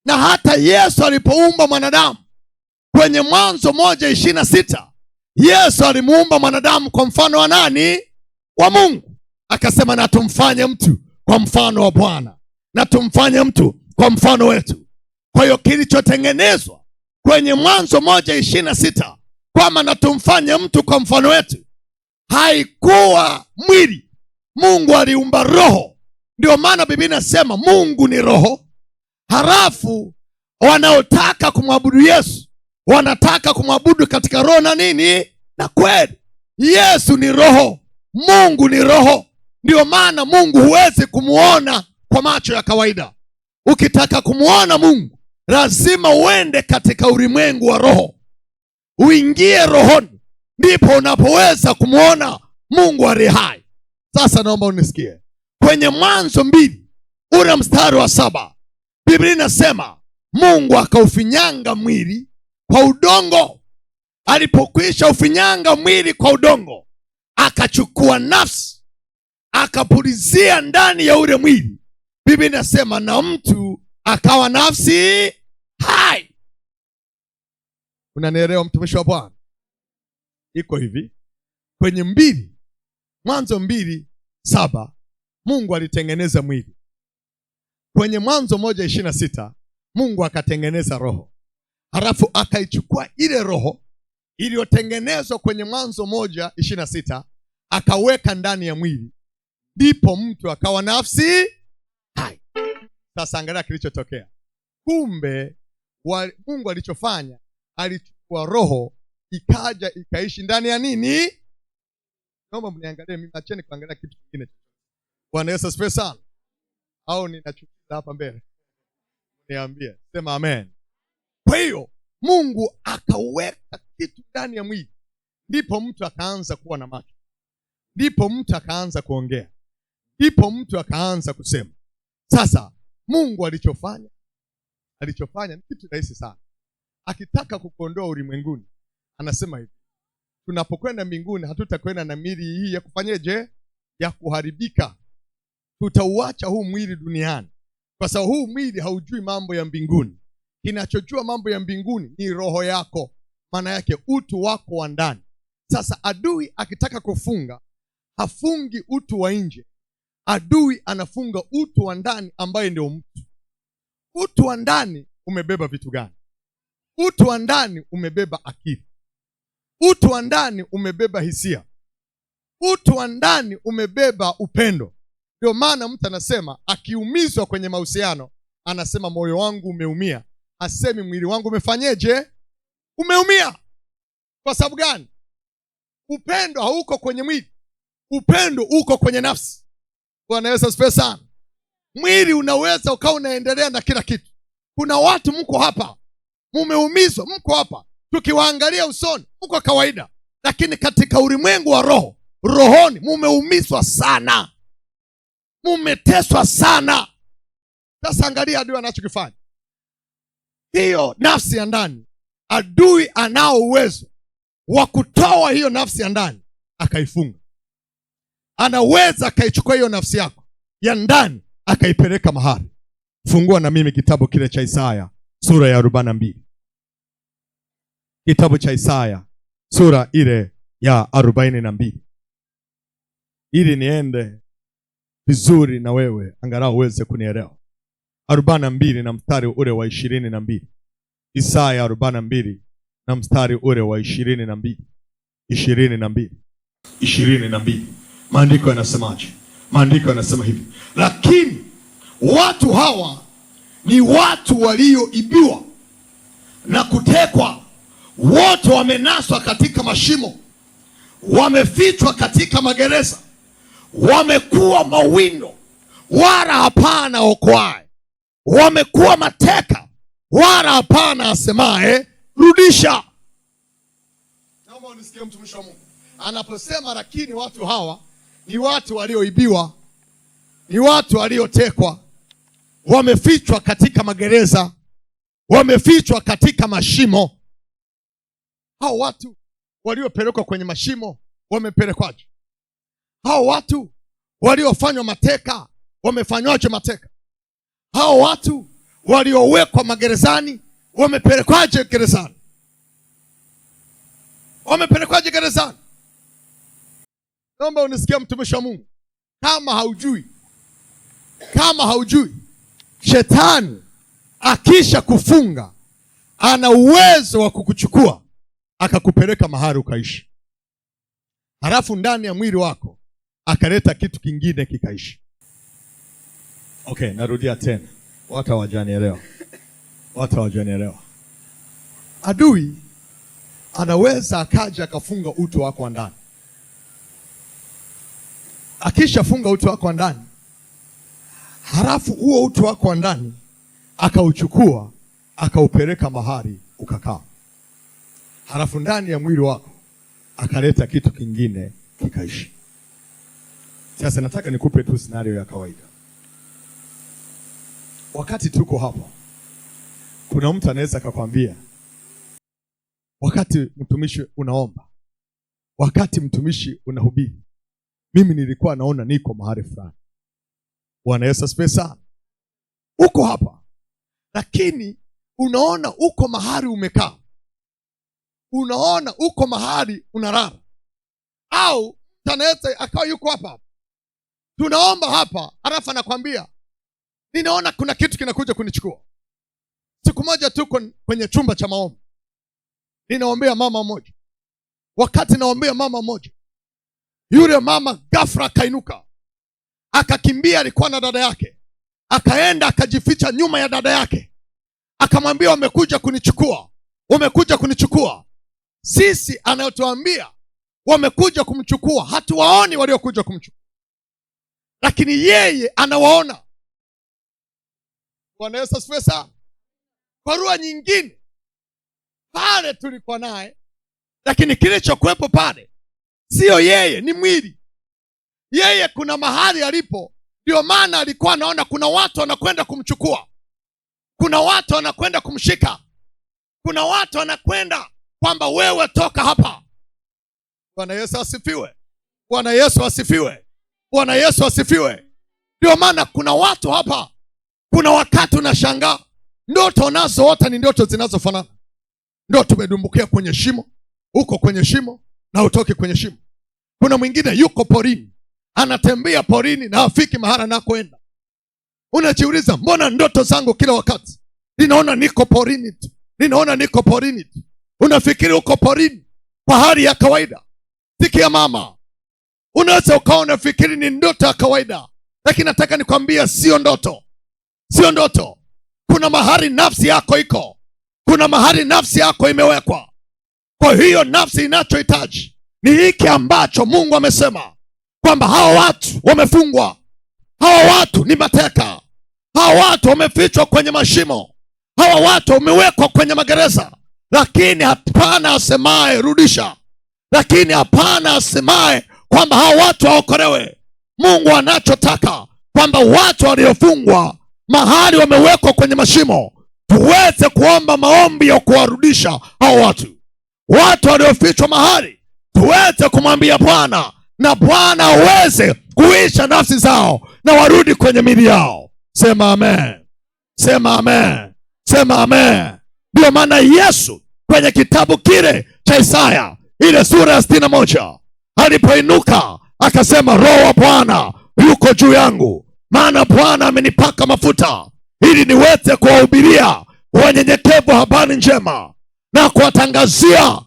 Na hata Yesu alipoumba mwanadamu kwenye Mwanzo 1:26, Yesu alimuumba mwanadamu kwa mfano wa nani? Wa Mungu. Akasema na tumfanye mtu kwa mfano wa Bwana, na tumfanye mtu kwa mfano wetu. Kwa hiyo kilichotengenezwa kwenye Mwanzo 1:26 kwamba na tumfanye mtu kwa mfano wetu, haikuwa mwili. Mungu aliumba roho. Ndio maana Biblia inasema Mungu ni roho. Halafu wanaotaka kumwabudu Yesu wanataka kumwabudu katika roho na nini? Na kweli. Yesu ni roho, Mungu ni roho. Ndio maana Mungu huwezi kumuona kwa macho ya kawaida. Ukitaka kumuona Mungu lazima uende katika ulimwengu wa roho, uingie rohoni, ndipo unapoweza kumuona Mungu aliye hai. Sasa naomba unisikie. Kwenye Mwanzo 2 ule mstari wa 7, Biblia inasema Mungu akaufinyanga mwili kwa udongo. Alipokwisha ufinyanga mwili kwa udongo, akachukua nafsi akapulizia ndani ya ule mwili. Biblia inasema na mtu akawa nafsi hai. Unanielewa mtumishi wa Bwana? Iko hivi. Kwenye Mwanzo 2:7 Mungu alitengeneza mwili. Kwenye Mwanzo 1:26 Mungu akatengeneza roho. Halafu akaichukua ile roho iliyotengenezwa kwenye Mwanzo 1:26 akaweka ndani ya mwili, ndipo mtu akawa nafsi hai. Sasa angalia kilichotokea. Kumbe Mungu alichofanya, alichukua roho ikaja ikaishi ndani ya nini? Naomba mniangalie mimi, acheni kuangalia kitu kingine. Bwana Yesu asifiwe sana. Au ninachukiza hapa mbele? Niambie, sema amen. Kwa hiyo Mungu akaweka kitu ndani ya mwili, ndipo mtu akaanza kuwa na macho, ndipo mtu akaanza kuongea, ndipo mtu akaanza kusema. Sasa Mungu alichofanya ni kitu rahisi sana. Akitaka kukuondoa ulimwenguni, anasema hivi: tunapokwenda mbinguni hatutakwenda na miili hii ya kufanyeje? Ya kuharibika. Tutauacha huu mwili duniani, kwa sababu huu mwili haujui mambo ya mbinguni. Kinachojua mambo ya mbinguni ni roho yako, maana yake utu wako wa ndani. Sasa adui akitaka kufunga, hafungi utu wa nje. Adui anafunga utu wa ndani, ambaye ndio mtu. Utu wa ndani umebeba vitu gani? Utu wa ndani umebeba akili. Utu wa ndani umebeba hisia. Utu wa ndani umebeba upendo. Ndio maana mtu anasema akiumizwa kwenye mahusiano, anasema moyo wangu umeumia. Asemi mwili wangu umefanyeje? Umeumia. Kwa sababu gani? Upendo hauko kwenye mwili, upendo uko kwenye nafsi. Bwana Yesu asifiwe sana. Mwili unaweza ukawa unaendelea na kila kitu. Kuna watu mko hapa mumeumizwa, mko hapa tukiwaangalia usoni mko kawaida, lakini katika ulimwengu wa roho, rohoni mumeumizwa sana, mumeteswa sana. Sasa angalia adui anachokifanya. Hiyo nafsi ya ndani, adui anao uwezo wa kutoa hiyo nafsi ya ndani akaifunga. Anaweza akaichukua hiyo nafsi yako ya ndani akaipeleka mahali. Fungua na mimi kitabu kile cha Isaya sura ya 42. Kitabu cha Isaya sura ile ya 42, ili niende vizuri na wewe angalau uweze kunielewa. 42 na mstari ule wa 22. Isaya 42 na mstari ule wa 22. 22. Maandiko yanasemaje? Maandiko yanasema hivi: lakini watu hawa ni watu walioibiwa na kutekwa, wote wamenaswa katika mashimo, wamefichwa katika magereza, wamekuwa mawindo wala hapana okoaye, wamekuwa mateka wala hapana asemaye rudisha. Naomba unisikie mtumishi wa Mungu anaposema lakini watu hawa ni watu walioibiwa, ni watu waliotekwa, wamefichwa katika magereza, wamefichwa katika mashimo. Hao watu waliopelekwa kwenye mashimo wamepelekwaje? Hao watu waliofanywa mateka wamefanywaje mateka? Hao watu waliowekwa magerezani wamepelekwaje gerezani? Wamepelekwaje gerezani? Naomba unisikie mtumishi wa Mungu. Kama haujui, shetani akisha kufunga ana uwezo wa kukuchukua akakupeleka mahali ukaishi, halafu ndani ya mwili wako akaleta kitu kingine kikaishi. Okay, narudia tena, watu hawajanielewa. Adui anaweza akaja akafunga utu wako wa ndani. Akishafunga utu wako wa ndani, halafu huo utu wako wa ndani akauchukua akaupeleka mahali ukakaa, halafu ndani ya mwili wako akaleta kitu kingine kikaishi. Sasa nataka nikupe tu scenario ya kawaida. Wakati tuko hapa, kuna mtu anaweza akakwambia, wakati mtumishi unaomba, wakati mtumishi unahubiri, mimi nilikuwa naona niko mahali fulani. Bwana Yesu asifiwe sana. Uko hapa, lakini unaona uko mahali umekaa, unaona uko mahali unalala, au tanaweza akawa yuko hapa, tunaomba hapa, halafu anakwambia ninaona kuna kitu kinakuja kunichukua. Siku moja tuko kwenye chumba cha maombi, ninaombea mama mmoja. Wakati naombea mama mmoja, yule mama ghafla akainuka, akakimbia. Alikuwa na dada yake, akaenda akajificha nyuma ya dada yake, akamwambia wamekuja kunichukua. Sisi anayotuambia wamekuja kumchukua, hatuwaoni waliokuja kumchukua, lakini yeye anawaona. Bwana Yesu asifiwe sana. Kwa lugha nyingine, pale tulikuwa naye, lakini kilichokuwepo pale sio yeye, ni mwili. Yeye kuna mahali alipo, ndio maana alikuwa anaona kuna watu wanakwenda kumchukua, kuna watu wanakwenda kumshika, kuna watu wanakwenda kwamba wewe toka hapa. Bwana Yesu asifiwe. Bwana Yesu asifiwe. Bwana Yesu asifiwe. Ndio maana kuna watu hapa, kuna wakati unashangaa ndoto nazo wote ni ndoto zinazofanana. Ndio tumedumbukia kwenye shimo, uko kwenye shimo na utoke kwenye shimo. Kuna mwingine yuko porini, anatembea porini na afiki mahali anakoenda. Unajiuliza, mbona ndoto zangu kila wakati ninaona niko porini tu, ninaona niko porini tu. Unafikiri uko porini kwa hali ya kawaida. Sikia mama, unaweza ukawa unafikiri ni ndoto ya kawaida, lakini nataka nikwambia sio ndoto. Sio ndoto. Kuna mahali nafsi yako iko, kuna mahali nafsi yako imewekwa. Kwa hiyo nafsi inachohitaji ni hiki ambacho Mungu amesema kwamba hawa watu wamefungwa, hawa watu ni mateka, hawa watu wamefichwa kwenye mashimo, hawa watu wamewekwa kwenye magereza, lakini hapana asemaye rudisha, lakini hapana asemaye kwamba hawa watu waokolewe. Mungu anachotaka kwamba watu waliofungwa mahali wamewekwa kwenye mashimo, tuweze kuomba maombi ya kuwarudisha hao watu waliofichwa mahali, tuweze kumwambia Bwana, na Bwana aweze kuisha nafsi zao na warudi kwenye miili yao. Sema amen. Sema amen. Sema amen. Ndio maana Yesu kwenye kitabu kile cha Isaya, ile sura ya 61, alipoinuka akasema, Roho wa Bwana yuko juu yangu, maana Bwana amenipaka mafuta ili niweze kuwahubiria wanyenyekevu habari njema, na kuwatangazia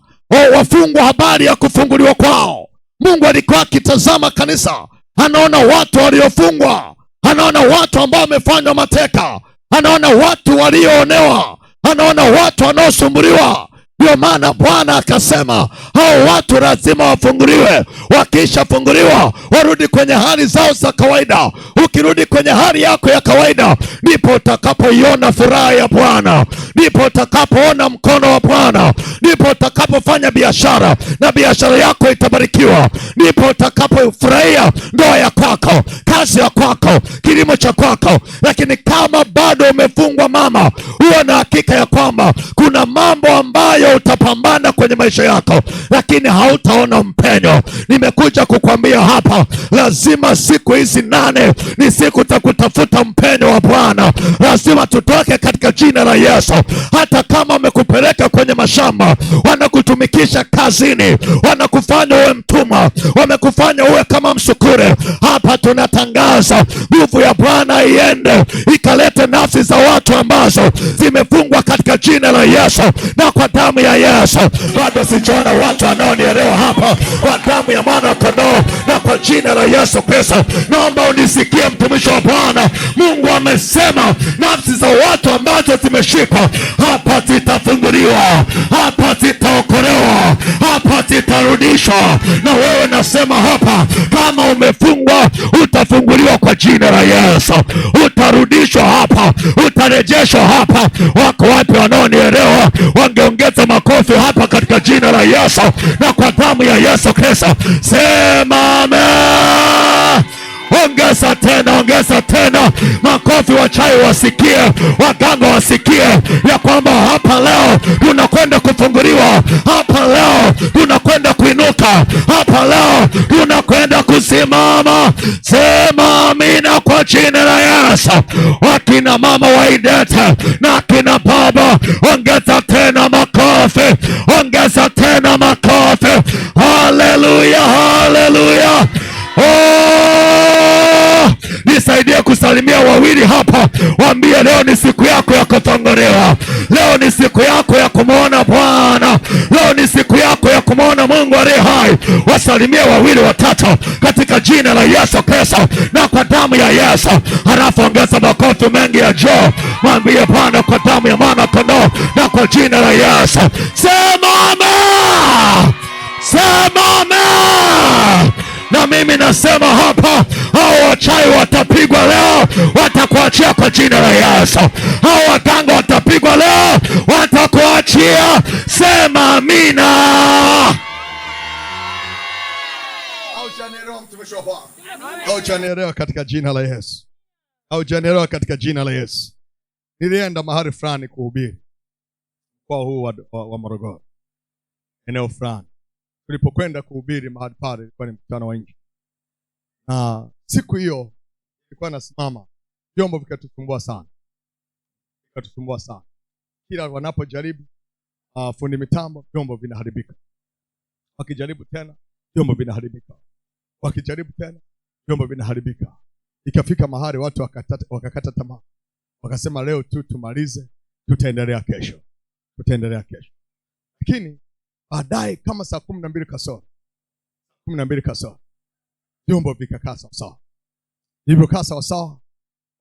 wafungwa habari ya kufunguliwa kwao. Mungu alikuwa akitazama kanisa, anaona watu waliofungwa, anaona watu ambao wamefanywa mateka, anaona watu walioonewa, anaona watu wanaosumbuliwa. Ndio maana Bwana akasema hao watu lazima wafunguliwe. Wakishafunguliwa warudi kwenye hali zao za kawaida. Ukirudi kwenye hali yako ya kawaida, ndipo utakapoiona furaha ya Bwana, ndipo utakapoona mkono wa Bwana, ndipo utakapofanya biashara na biashara yako itabarikiwa, ndipo utakapofurahia ndoa ya kwako, kazi ya kwako, kilimo cha kwako. Lakini kama bado umefungwa mama, huwa na hakika ya kwamba kuna mambo ambayo leo utapambana kwenye maisha yako, lakini hautaona mpenyo. Nimekuja kukwambia hapa, lazima siku hizi 8 ni siku za kutafuta mpenyo wa Bwana. Lazima tutoke katika jina la Yesu. Hata kama wamekupeleka kwenye mashamba, wanakutumikisha kazini, wanakufanya uwe mtumwa, wamekufanya uwe kama msukure, hapa tunatangaza nguvu ya Bwana iende ikalete nafsi za watu ambazo zimefungwa katika jina la Yesu na kwa damu ya Yesu. Bado sijaona watu wanaonielewa hapa, kwa damu ya mwana kondoo na kwa jina la Yesu Kristo. Naomba unisikie mtumishi wa Bwana. Mungu amesema nafsi za watu ambazo zimeshikwa hapa zitafunguliwa, hapa zitaokolewa, hapa zitarudishwa. Na wewe nasema hapa, kama umefungwa utafunguliwa kwa jina la Yesu, utarudishwa hapa, utarejeshwa hapa. Wako wapi wanaonielewa? Wangeongeza makofi hapa katika jina la Yesu na kwa damu ya Yesu Kristo. Sema amen. Ongeza tena, ongeza tena makofi. Wachawi wasikie, waganga wasikie ya kwamba hapa leo tunakwenda kufunguliwa, hapa leo tunakwenda kuinuka, hapa leo tunakwenda kusimama. Sema amina kwa jina la Yesu. Wakina mama waidete na akina baba, ongeza tena makofi, ongeza tena makofi. Haleluya, haleluya. Nisaidie kusalimia wawili hapa, waambie leo ni siku yako ya kutongolewa, leo ni siku yako ya kumwona Bwana, leo ni siku yako ya kumwona Mungu aliye hai. Wasalimie wawili watatu katika jina la Yesu Kristo na kwa damu ya Yesu. Halafu ongeza makofi mengi ya joo, mwambie Bwana kwa damu ya mwana kondoo na kwa jina la Yesu. Sema amen, sema amen. Na mimi nasema hapa, hao wachawi watapigwa leo, watakuachia kwa jina la Yesu. Hao waganga watapigwa leo, watakuachia. Sema amina. Haujanielewa mtumishi wa Bwana? Haujanielewa katika jina la Yesu. Haujanielewa katika jina la Yesu. Nilienda mahali fulani kuhubiri kwa huu wa Morogoro, eneo fulani. Tulipokwenda kuhubiri mahali pale, ilikuwa ni mkutano wa nje. Na siku hiyo nilikuwa nasimama, vyombo vikatusumbua sana. Vikatusumbua sana. Kila wanapojaribu fundi mitambo, vyombo vinaharibika. Wakijaribu tena, vyombo vinaharibika. Wakijaribu tena, vyombo vinaharibika. Ikafika mahali watu wakakata tamaa. Wakasema leo tu tumalize, tutaendelea kesho. Tutaendelea kesho. Lakini baadaye kama saa 12 kasoro vyombo vikakaa sawa. Hivyo kaa sawa.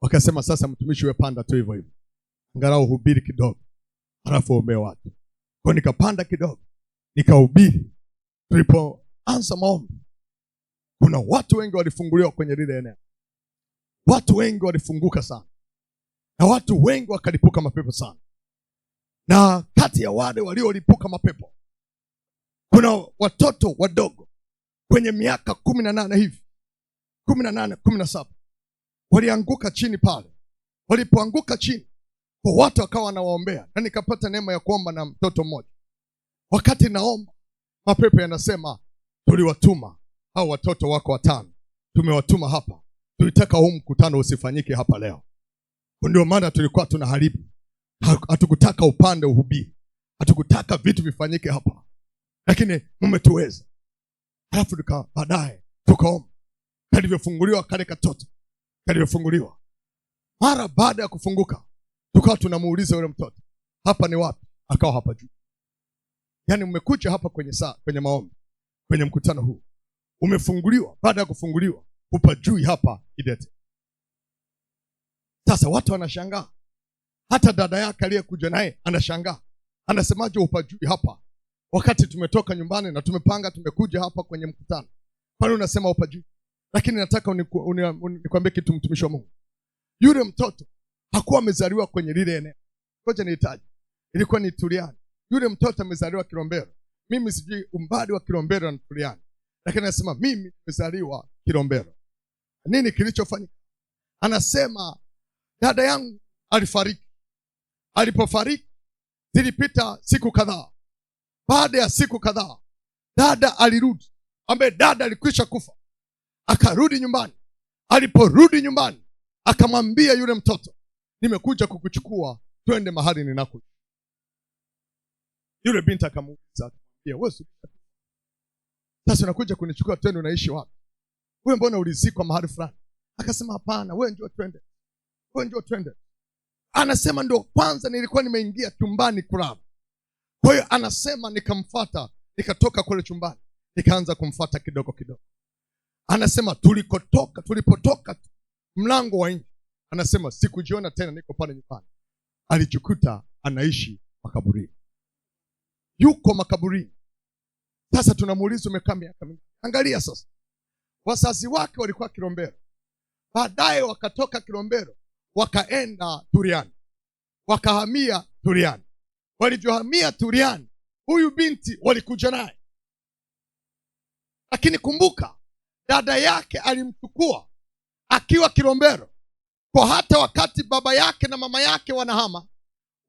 Wakasema sasa mtumishi wewe panda tu hivyo. Angalau hubiri kidogo, halafu ombe watu. Kwa nikapanda kidogo, nikahubiri. Tulipoanza maombi, kuna watu wengi walifunguliwa kwenye lile eneo. Watu wengi walifunguka sana. Na watu wengi wakalipuka mapepo sana. Na kati ya wale waliolipuka mapepo, kuna watoto wadogo kwenye miaka 18 hivi, 18, 17, walianguka chini pale. Walipoanguka chini, kwa watu wakawa wanawaombea, na nikapata neema ya kuomba na mtoto mmoja. Wakati naomba, mapepo yanasema tuliwatuma hao watoto wako 5, tumewatuma hapa, tulitaka huu mkutano usifanyike hapa leo. Ndio maana tulikuwa tunaharibu, hatukutaka upande uhubiri, hatukutaka vitu vifanyike hapa, lakini mmetuweza. Halafu baadaye tukaomba, kalivyofunguliwa kale katoto, kalivyofunguliwa. Mara baada ya kufunguka, tukawa tunamuuliza yule mtoto, hapa ni wapi? Akawa hapa juu. Yaani mmekuja hapa kwenye maombi, kwenye mkutano huu, umefunguliwa, baada ya kufunguliwa upajui hapa Idete. Sasa watu wanashangaa. Hata dada yake aliyekuja naye anashangaa. Anasemaje upajui hapa wakati tumetoka nyumbani na tumepanga tumekuja hapa kwenye mkutano? Kwani unasema upajui? Lakini nataka nikwambie kitu, mtumishi wa Mungu. Yule mtoto hakuwa amezaliwa kwenye lile eneo. Ngoja nihitaji. Ilikuwa ni Tuliani. Yule mtoto amezaliwa Kilombero. Mimi sijui umbali wa Kilombero na Tuliani, lakini anasema mimi nimezaliwa Kilombero. Nini kilichofanyika? Anasema dada yangu alifariki. Alipofariki zilipita siku kadhaa, Baada ya siku kadhaa, dada alirudi, ambaye dada alikwisha kufa. Akarudi nyumbani. Aliporudi nyumbani, akamwambia yule mtoto, nimekuja kukuchukua twende mahali ninako. Yule binti akamuuliza, akamwambia, wewe sasa unakuja kunichukua twende, unaishi wapi? Wewe mbona ulizikwa mahali fulani? Akasema, hapana, wewe njoo twende. Wewe njoo twende. Anasema ndio kwanza nilikuwa nimeingia chumbani kulala. Kwa hiyo anasema nikamfuata, nikatoka kule chumbani, nikaanza kumfuata kidogo kidogo. Anasema tulipotoka mlango wa nje, anasema sikujiona tena niko pale nyumbani. Alijikuta anaishi makaburini. Yuko makaburini. Sasa tunamuuliza, umekaa miaka mingi? Angalia sasa. Wazazi wake walikuwa Kilombero. Baadaye wakatoka Kilombero wakaenda Turiani. Wakahamia Turiani. Walivyohamia Turiani, huyu binti walikuja naye. Lakini kumbuka, dada yake alimchukua akiwa Kilombero. Kwa hata wakati baba yake na mama yake wanahama,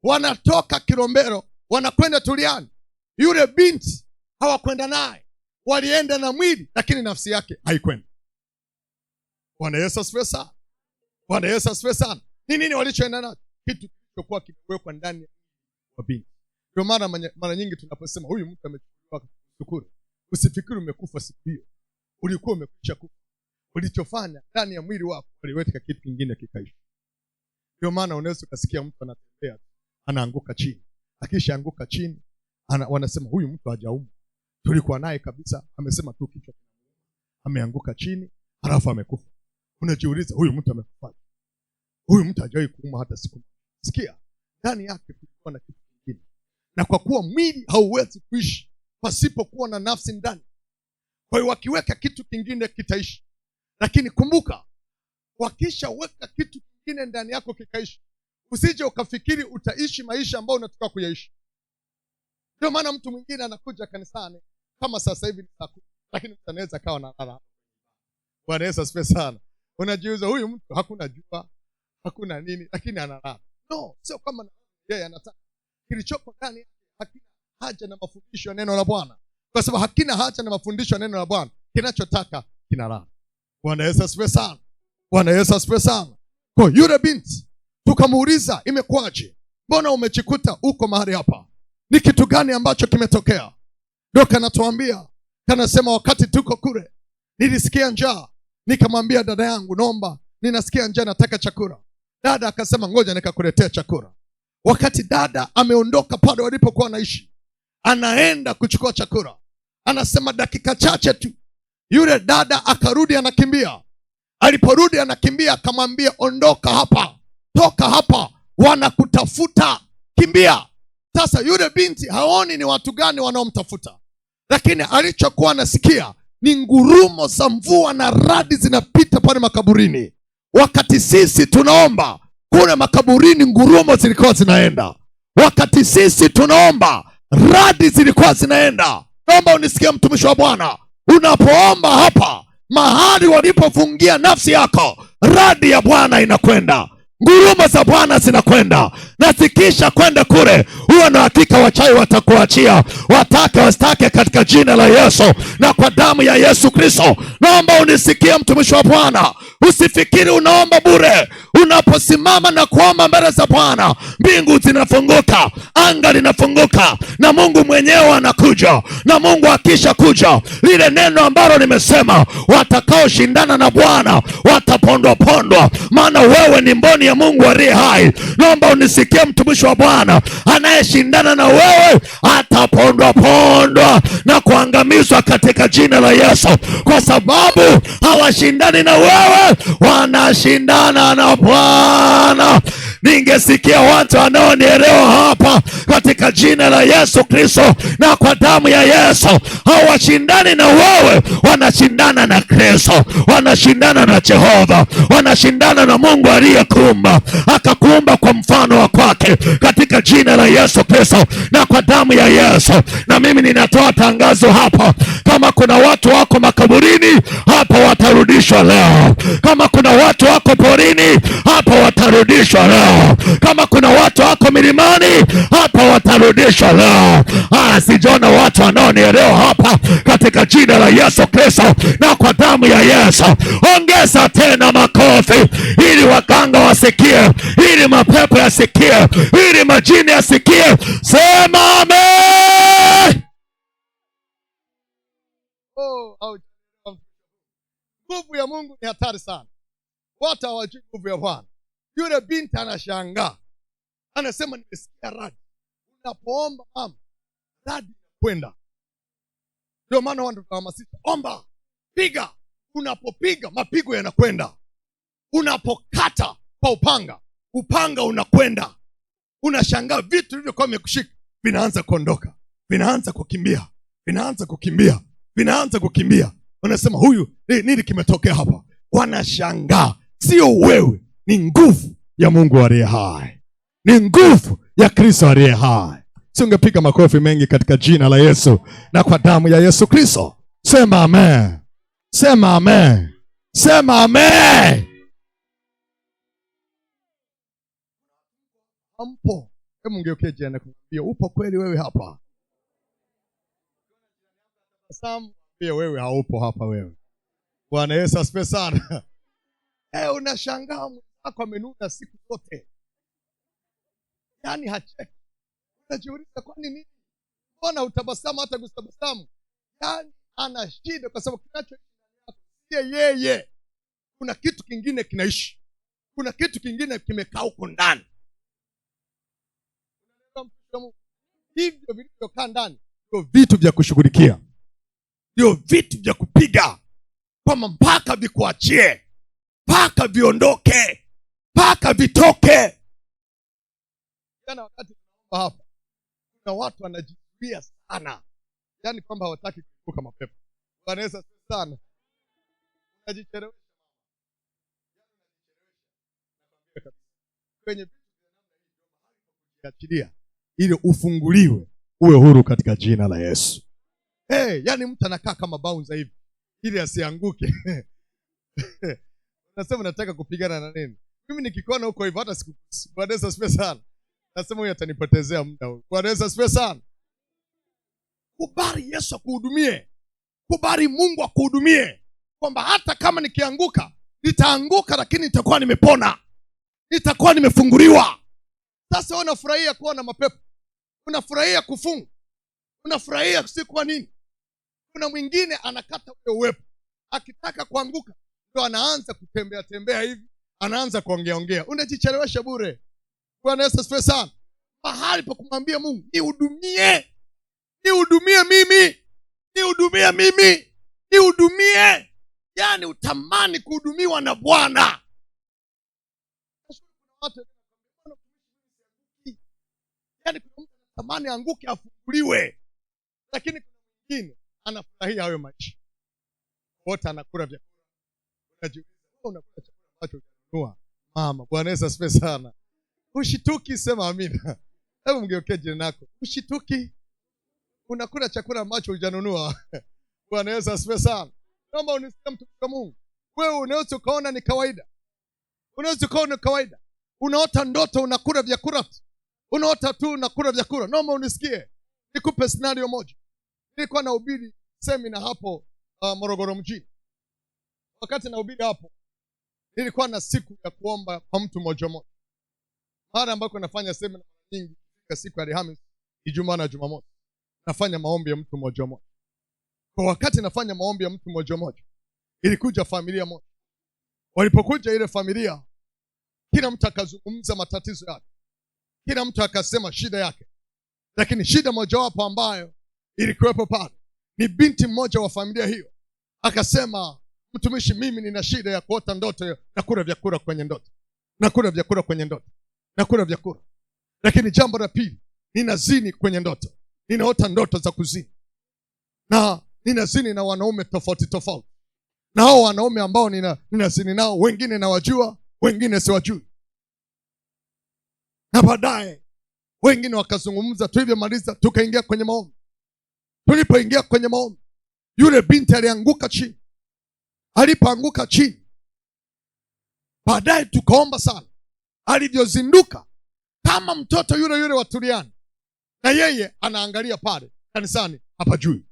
wanatoka Kilombero wanakwenda Turiani, yule binti hawakwenda naye. Walienda na mwili, lakini nafsi yake haikwenda. Bwana Yesu asifiwe sana. Bwana Yesu asifiwe sana. Ni nini walichoenda nacho? Kitu kilichokuwa kimewekwa ndani ya binti. Ndio mara nyingi tunaposema huyu mtu amechukuliwa kukuru, usifikiri umekufa siku hiyo. Ulikuwa umekwisha kufa. Ulichofanya ndani ya mwili wako uliweka kitu kingine kikaishi. Ndio maana unaweza kusikia mtu anatembea, anaanguka chini. Akishaanguka chini, wanasema huyu mtu hajaumwa. Tulikuwa naye kabisa, amesema tu kichwa ameanguka chini, halafu amekufa. Unajiuliza, huyu mtu amekufa? Huyu mtu hajawahi kuumwa hata siku moja. Sikia, ndani yake kulikuwa na kitu kingine. Na kwa kuwa mwili hauwezi kuishi pasipokuwa na nafsi ndani, kwa hiyo wakiweka kitu kingine kitaishi. Lakini kumbuka, wakishaweka kitu kingine ndani yako kikaishi, usije ukafikiri utaishi maisha ambayo unataka kuyaishi. Ndio maana mtu mwingine anakuja kanisani kama sasa hivi ni saa 10, lakini mtu anaweza kawa na lala. Bwana Yesu asifiwe sana. Unajiuliza, huyu mtu hakuna jua, hakuna nini, lakini analala. No, sio kama yeye anataka. Kilichoko ndani hakina haja na mafundisho ya neno la Bwana. Kwa sababu hakina haja na mafundisho ya neno la Bwana. Kinachotaka kinalala. Bwana Yesu asifiwe sana. Bwana Yesu asifiwe sana. Kwa yule binti tukamuuliza, imekwaje? Mbona umejikuta uko mahali hapa? Ni kitu gani ambacho kimetokea? Ndio kanatuambia, kanasema wakati tuko kule nilisikia njaa. Nikamwambia dada yangu, naomba, ninasikia njaa, nataka chakula. Dada akasema, ngoja nikakuletea chakula. Wakati dada ameondoka pale walipokuwa wanaishi, anaenda kuchukua chakula. Anasema dakika chache tu, yule dada akarudi anakimbia. Aliporudi anakimbia, akamwambia, ondoka hapa, toka hapa, wanakutafuta, kimbia. Sasa yule binti haoni ni watu gani wanaomtafuta, lakini alichokuwa anasikia ni ngurumo za mvua na radi zinapita pale makaburini. Wakati sisi tunaomba, kule makaburini ngurumo zilikuwa zinaenda. Wakati sisi tunaomba, radi zilikuwa zinaenda. Naomba unisikie mtumishi wa Bwana, unapoomba hapa, mahali walipofungia nafsi yako, radi ya Bwana inakwenda. Ngurumo za Bwana zinakwenda. Na zikisha kwenda kule, huwa na hakika wachawi watakuachia, watake wasitake, katika jina la Yesu na kwa damu ya Yesu Kristo. Naomba unisikie mtumishi wa Bwana, usifikiri unaomba bure. Unaposimama na kuomba mbele za Bwana, mbingu zinafunguka, anga linafunguka, na Mungu mwenyewe anakuja. Na Mungu akisha kuja, lile neno ambalo nimesema, watakaoshindana na Bwana watapondwa pondwa, maana wewe ni mboni ya Mungu aliye hai. Naomba unisikie mtumishi wa Bwana, anayeshindana na wewe atapondwa pondwa na kuangamizwa katika jina la Yesu, kwa sababu hawashindani na wewe, wanashindana na Bwana. Ningesikia watu wanaonielewa hapa katika jina la Yesu Kristo na kwa damu ya Yesu. Hawashindani na wewe, wanashindana na Kristo, wanashindana na Jehova, wanashindana na Mungu aliyekuumba, akakuumba kwa mfano wa kwake, katika jina la Yesu Kristo na kwa kwa damu ya Yesu. Na mimi ninatoa tangazo hapa, kama kuna watu wako makaburini, hapa watarudishwa leo. Kama kuna watu wako porini, hapa watarudishwa leo. Kama kuna watu wako milimani, hapa watarudishwa leo. Sijaona watu wanaonielewa hapa, katika jina la Yesu Kristo na kwa damu ya Yesu. Ongeza tena makofi ili waganga wasikie, ili mapepo yasikie, ili majini yasikie. Sema amen. Nguvu ya Mungu ni hatari sana. Watu hawajui nguvu ya Bwana. Yule binti anashangaa, anasema nimesikia radi. Unapoomba mama, radi kwenda. Ndio maana watu tunahamasisha, omba, piga. Unapopiga mapigo yanakwenda. Unapokata kwa upanga unakwenda. Unashangaa vitu vilivyokuwa vimekushika vinaanza kuondoka, vinaanza kukimbia, vinaanza kukimbia, vinaanza kukimbia. Wanasema huyu nini kimetokea hapa? Wanashangaa. Sio wewe, ni nguvu ya Mungu aliye hai, ni nguvu ya Kristo aliye hai. Si ungepiga makofi mengi katika jina la Yesu na kwa damu ya Yesu Kristo? Sema amen. Sema amen. Sema amen. Ampo. Hebu ngeukie jana kumwambia upo kweli wewe hapa? Sam, pia wewe haupo hapa wewe. Bwana Yesu asifiwe sana. Unashangaa mwako amenuna siku zote. Yaani hacheki. Unajiuliza kwa nini? Mbona utabasamu hata kustabasamu? Yaani ana shida kwa sababu yeye. Kuna kitu kingine kinaishi. Kuna kitu kingine kimekaa huko ndani. Hivyo vilivyokaa ndani ndio vitu vya kushughulikia, ndio vitu vya kupiga kwamba mpaka vikuachie, mpaka viondoke, mpaka vitoke. Jana wakati tunaomba hapa, kuna watu wanajizuia sana, yaani kwamba hawataki kuepuka mapepo. Bwana Yesu asifiwe sana. Unajichelewesha kwenye achilia ili ufunguliwe uwe huru katika jina la Yesu. Yaani mtu anakaa kama bouncer hivi ili asianguke. Nasema nataka kupigana na nini? Mimi nikikuona huko hivyo hata siku. Bwana Yesu asifiwe sana. Nasema huyu atanipotezea muda huu. Bwana Yesu asifiwe sana. Kubali Yesu akuhudumie. Kubali Mungu akuhudumie. Kwamba hata kama nikianguka, nitaanguka lakini nitakuwa nimepona. Nitakuwa nimefunguliwa. Sasa wewe unafurahia kuwa na mapepo. Unafurahia kufunga. Unafurahia si kwa nini? Kuna mwingine anakata ule uwepo. Akitaka kuanguka ndio anaanza kutembea tembea hivi, anaanza kuongea. Unajichelewesha bure. Bwana Yesu asifiwe sana. Mahali pa kumwambia Mungu, nihudumie. Nihudumie mimi. Nihudumie mimi. Nihudumie. Yaani utamani kuhudumiwa na Bwana. Yaani kuna mtu anatamani anguke afunguliwe. Lakini kuna mwingine anafurahia hayo maisha. Wote anakula vyakula. Unajiuliza, unakula chakula ambacho hujanunua. Mama, Bwana Yesu asifiwe sana. Ushituki, sema amina. Hebu mgeukie jirani yako. Ushituki. Unakula chakula ambacho hujanunua. Bwana Yesu asifiwe sana. Naomba unisikie mtumishi wa Mungu. Wewe unaweza ukaona ni kawaida. Unaweza ukaona ni kawaida. Unaota ndoto unakula vyakula. Unaota tu unakula vyakula. Naomba unisikie. Nikupe scenario moja. Nilikuwa nahubiri semina hapo Morogoro mjini. Wakati nahubiri hapo, nilikuwa na siku ya kuomba kwa mtu mmoja mmoja. Mara ambako nafanya semina nyingi kwa siku ya Alhamisi, Ijumaa na Jumamosi, nafanya maombi ya mtu mmoja mmoja. Kwa wakati nafanya maombi ya mtu mmoja mmoja, ilikuja familia moja. Walipokuja ile familia, kila mtu akazungumza matatizo yake. Kila mtu akasema shida yake. Lakini shida mojawapo ambayo ilikuwepo pale ni binti mmoja wa familia hiyo akasema, mtumishi, mimi nina shida ya kuota ndoto na kula vyakula kwenye ndoto. Nakula vyakula kwenye ndoto. Nakula vyakula. Lakini jambo la pili, ninazini kwenye ndoto. Ninaota ndoto za kuzini. Na ninazini na wanaume tofauti tofauti. Na hao wanaume ambao ninazini nao, wengine nawajua, wengine siwajui. Na baadaye Wengine wakazungumza, tulivyomaliza tukaingia kwenye maombi. Tulipoingia kwenye maombi, yule binti alianguka chini. Alipoanguka chini, baadaye tukaomba sana. Alivyozinduka kama mtoto yule yule wa Turiani, na yeye anaangalia pale kanisani hapajui.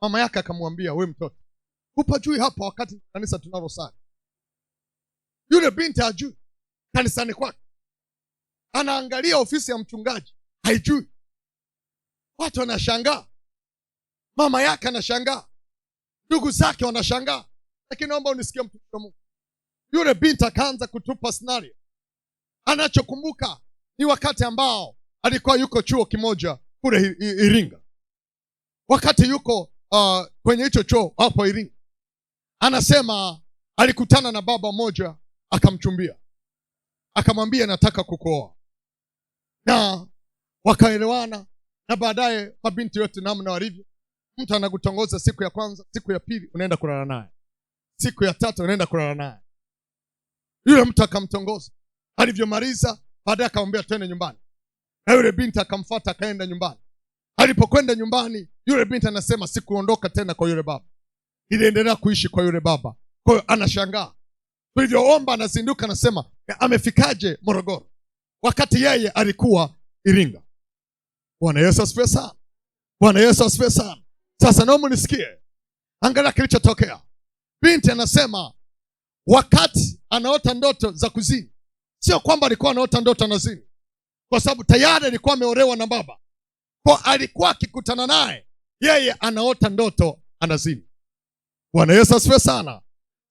Mama yake akamwambia, we mtoto, hupajui hapa wakati kanisa tunalosali. Yule binti hajui kanisani kwake, anaangalia ofisi ya mchungaji, haijui. Watu wanashangaa, mama yake anashangaa, ndugu zake wanashangaa. Lakini naomba unisikie mtumishi wa Mungu, yule binti akaanza kutupa scenario. Anachokumbuka ni wakati ambao alikuwa yuko chuo kimoja kule Iringa. Wakati yuko kwenye hicho chuo hapo Iringa, anasema alikutana na baba mmoja akamchumbia, akamwambia nataka kukuoa, na wakaelewana. Na baadaye mabinti yote namna walivyo, mtu anakutongoza siku ya kwanza, siku ya pili unaenda kulala naye, siku ya tatu unaenda kulala naye. Yule mtu akamtongoza, alivyomaliza baadaye akamwambia twende nyumbani, na yule binti akamfuata akaenda nyumbani. Alipokwenda nyumbani, yule binti anasema sikuondoka tena kwa yule baba, iliendelea kuishi kwa yule baba. Kwa hiyo anashangaa, tulivyoomba anazinduka, anasema amefikaje Morogoro wakati yeye alikuwa Iringa. Bwana Yesu asifiwe sana. Bwana Yesu asifiwe sana. Sasa naomba nisikie, angalia kilichotokea. Binti anasema wakati anaota ndoto za kuzini, sio kwamba alikuwa anaota ndoto anazini, kwa sababu tayari alikuwa ameolewa na baba. Kwa alikuwa akikutana naye, yeye anaota ndoto anazini. Bwana Yesu asifiwe sana.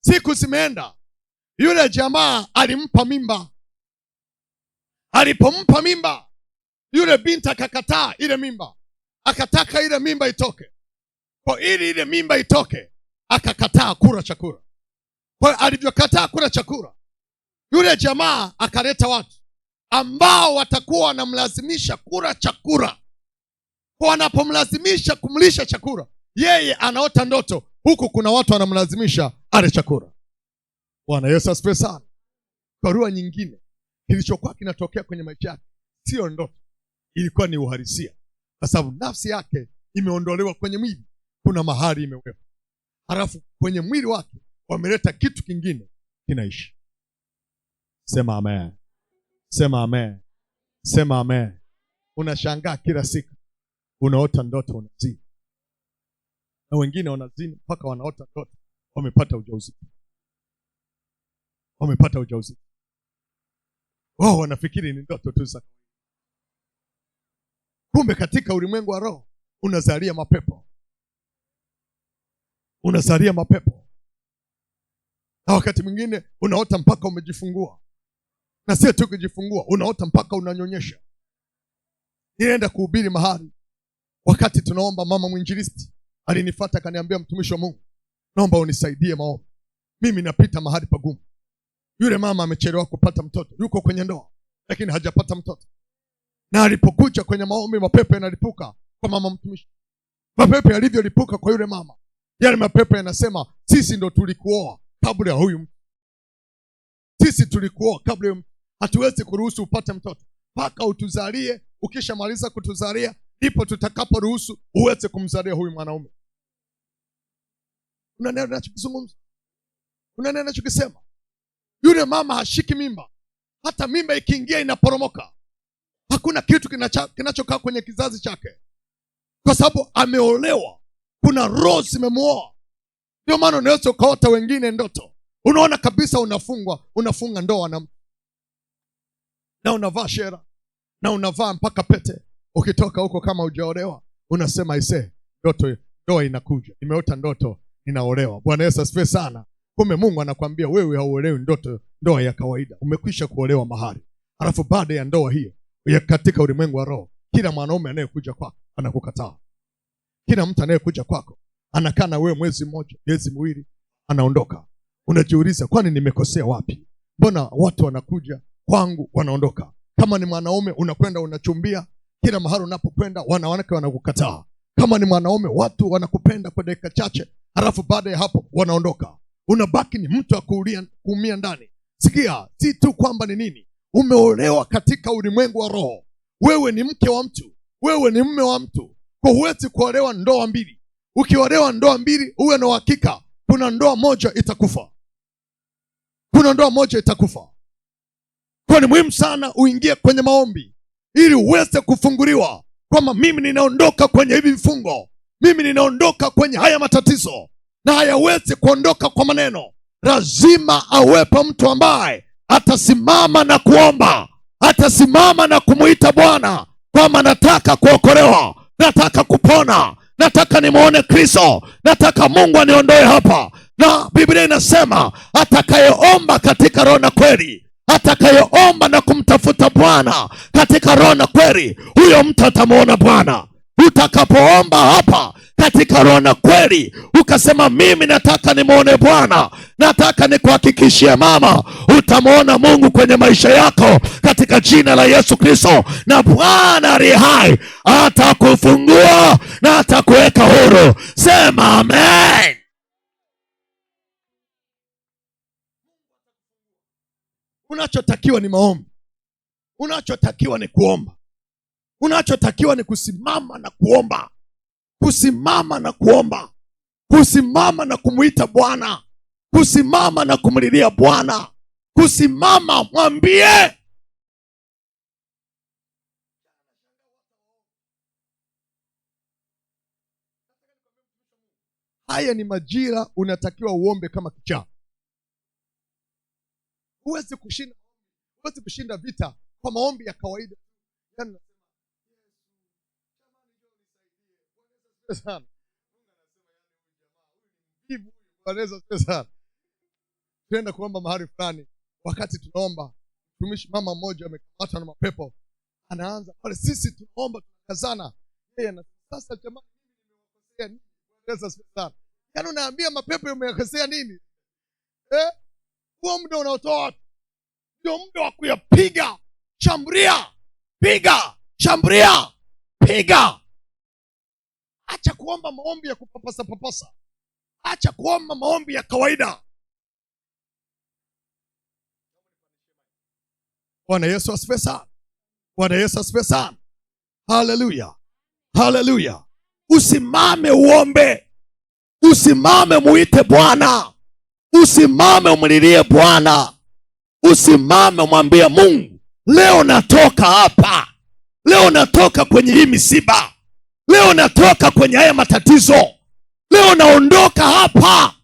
Siku zimeenda, yule jamaa alimpa mimba. Alipompa mimba, yule binti akakataa ile mimba, akataka ile mimba itoke. Kwa ili ile mimba itoke, akakataa kula chakula. Kwa alivyokataa kula chakula, yule jamaa akaleta watu ambao watakuwa wanamlazimisha kula chakula. Kwa wanapomlazimisha kumlisha chakula, yeye anaota ndoto, huku kuna watu wanamlazimisha ale chakula. Bwana Yesu asifiwe sana. Kwa lugha nyingine, kilichokuwa kinatokea kwenye maisha yake sio ndoto, ilikuwa ni uhalisia, kwa sababu nafsi yake imeondolewa kwenye mwili, kuna mahali imewekwa, halafu kwenye mwili wake wameleta kitu kingine kinaishi. Sema amen. Sema amen. Sema amen. Unashangaa kila siku unaota ndoto unazini, na wengine wanazini mpaka wanaota ndoto wamepata ujauzito. Wamepata ujauzito, wao wanafikiri ni ndoto tu za, kumbe katika ulimwengu wa roho unazalia mapepo. Unazalia mapepo. Na wakati mwingine unaota mpaka umejifungua, na sio tu kujifungua, unaota mpaka unanyonyesha. Nilienda kuhubiri mahali, wakati tunaomba, mama mwinjilisti alinifuata akaniambia, mtumishi wa Mungu, naomba unisaidie maombi, mimi napita mahali pagumu. Yule mama amechelewa kupata mtoto, yuko kwenye ndoa lakini hajapata mtoto. Na alipokuja kwenye maombi, mapepo yanalipuka kwa mama mtumishi. Mapepo yalivyolipuka kwa yule mama, yale mapepo yanasema, sisi ndo tulikuoa kabla ya huyu mtu. Sisi tulikuoa kabla ya huyu mtu. Hatuwezi kuruhusu upate mtoto mpaka utuzalie. Ukishamaliza kutuzalia, ndipo tutakaporuhusu uweze kumzalia huyu mwanaume. Unaelewa ninachozungumza? Unaelewa ninachokisema? Yule mama hashiki mimba, hata mimba ikiingia inaporomoka. Hakuna kitu kinachokaa kwenye kizazi chake, kwa sababu ameolewa. Kuna roho zimemuoa. Ndio maana unaweza ukaota wengine ndoto, unaona kabisa unafunga ndoa na unavaa shera na unavaa mpaka pete. Ukitoka huko kama hujaolewa, unasema ise, ndoa inakuja, nimeota ndoto ninaolewa. Bwana Yesu asifiwe sana. Kumbe Mungu anakuambia wewe hauolewi ndoa ya kawaida, umekwisha kuolewa mahali. Alafu baada ya ndoa hiyo, katika ulimwengu wa roho, kila mwanaume anayekuja kwako anakukataa. Kila mtu anayekuja kwako anakaa na wewe mwezi mmoja, miezi miwili, anaondoka. Unajiuliza, kwani nimekosea wapi? Mbona watu wanakuja kwangu wanaondoka? Kama ni mwanaume unakwenda unachumbia, kila mahali unapokwenda wanawake wanakukataa. Kama ni mwanaume watu wanakupenda kwa dakika chache, halafu baada ya hapo wanaondoka. Unabaki ni mtu wa kuumia ndani. Sikia, si tu kwamba ni nini, umeolewa katika ulimwengu wa roho. wewe ni mke wa mtu, wewe ni mume wa mtu. Kwa huwezi kuolewa ndoa mbili. Ukiolewa ndoa mbili, uwe na uhakika kuna ndoa moja itakufa. Kuna ndoa moja itakufa. Kwa ni muhimu sana uingie kwenye maombi ili uweze kufunguliwa kwamba mimi ninaondoka kwenye hivi vifungo. Mimi ninaondoka kwenye haya matatizo, na hayawezi kuondoka kwa maneno. Lazima awepo mtu ambaye atasimama na kuomba, atasimama na kumuita Bwana kwamba nataka kuokolewa, nataka kupona, nataka nimuone Kristo, nataka Mungu aniondoe hapa. Na Biblia inasema atakayeomba katika roho na kweli, atakayeomba na kumtafuta Bwana katika roho na kweli, huyo mtu atamuona Bwana. Utakapoomba hapa katika roho na kweli, ukasema mimi nataka nimuone Bwana, nataka nikuhakikishie mama, utamuona Mungu kwenye maisha yako katika jina la Yesu Kristo. Na Bwana aliye hai atakufungua na atakuweka huru. Sema amen. Unachotakiwa ni maombi. Unachotakiwa ni kuomba. Unachotakiwa ni kusimama na kuomba. Kusimama na kuomba. Kusimama na kumuita Bwana. Kusimama na kumlilia Bwana. Kusimama, mwambie. Haya ni majira unatakiwa uombe kama kichaa. Huwezi kushinda vita kwa maombi ya kawaida. Tuenda kuomba mahali fulani, wakati tunaomba mtumishi mama mmoja amekamatwa na mapepo, anaanza pale, sisi tunaomba tunakazana, yeye na sasa jamani nimewakosea nini? Yaani unaambia mapepo umeyakosea nini? Huo muda unaotoa watu ndio muda wa kuyapiga. Shambulia, piga, shambulia, piga. Acha kuomba maombi ya kupapasa papasa. Acha kuomba maombi ya kawaida. Bwana Yesu asifiwe sana. Bwana Yesu asifiwe sana. Haleluya. Haleluya. Usimame uombe. Usimame muite Bwana. Usimame umlilie Bwana. Usimame umwambie Mungu, leo natoka hapa. Leo natoka kwenye hii misiba. Leo natoka kwenye haya matatizo. Leo naondoka hapa.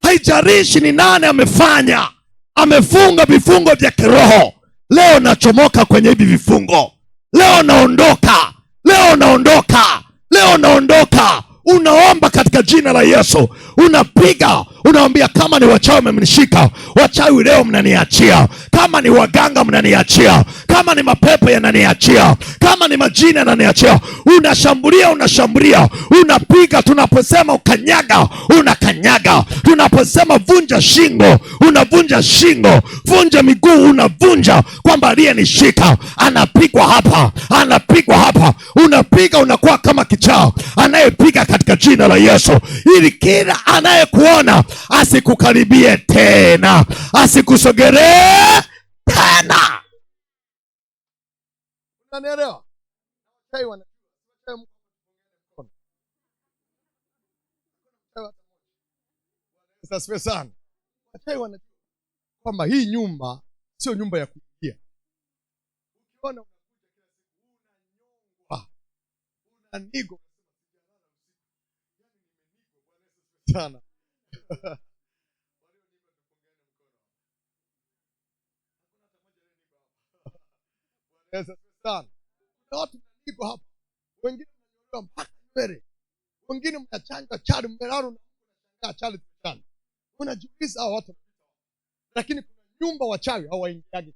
Haijalishi ni nani amefanya, amefunga vifungo vya kiroho. Leo nachomoka kwenye hivi vifungo. Leo naondoka. Leo naondoka. Leo naondoka. Unaomba katika jina la Yesu. Unapiga, unaambia kama ni wachawi wamenishika, wachawi leo mnaniachia. Kama ni waganga mnaniachia. Kama ni mapepo yananiachia. Kama ni majini yananiachia. Unashambulia, unashambulia, unapiga. Tunaposema ukanyaga, unakanyaga. Tunaposema vunja shingo, unavunja shingo. Vunja miguu, unavunja. Kwamba aliyenishika anapigwa hapa, anapigwa hapa. Unapiga, unakuwa kama kichaa anayepiga katika jina la Yesu, ili kila anayekuona asikukaribie tena, asikusogelee tena. Unanielewa? Sasa sana. Kwamba hii nyumba sio nyumba ya kuingia. Ukiona unanigo sana. Sana. Watu niko hapa. Wengine mnanyolewa mpaka mbele. Wengine mnachanja chali mmelalo na chali tena. Unajiuliza hao watu. Lakini kuna nyumba wachawi hawaingiagi.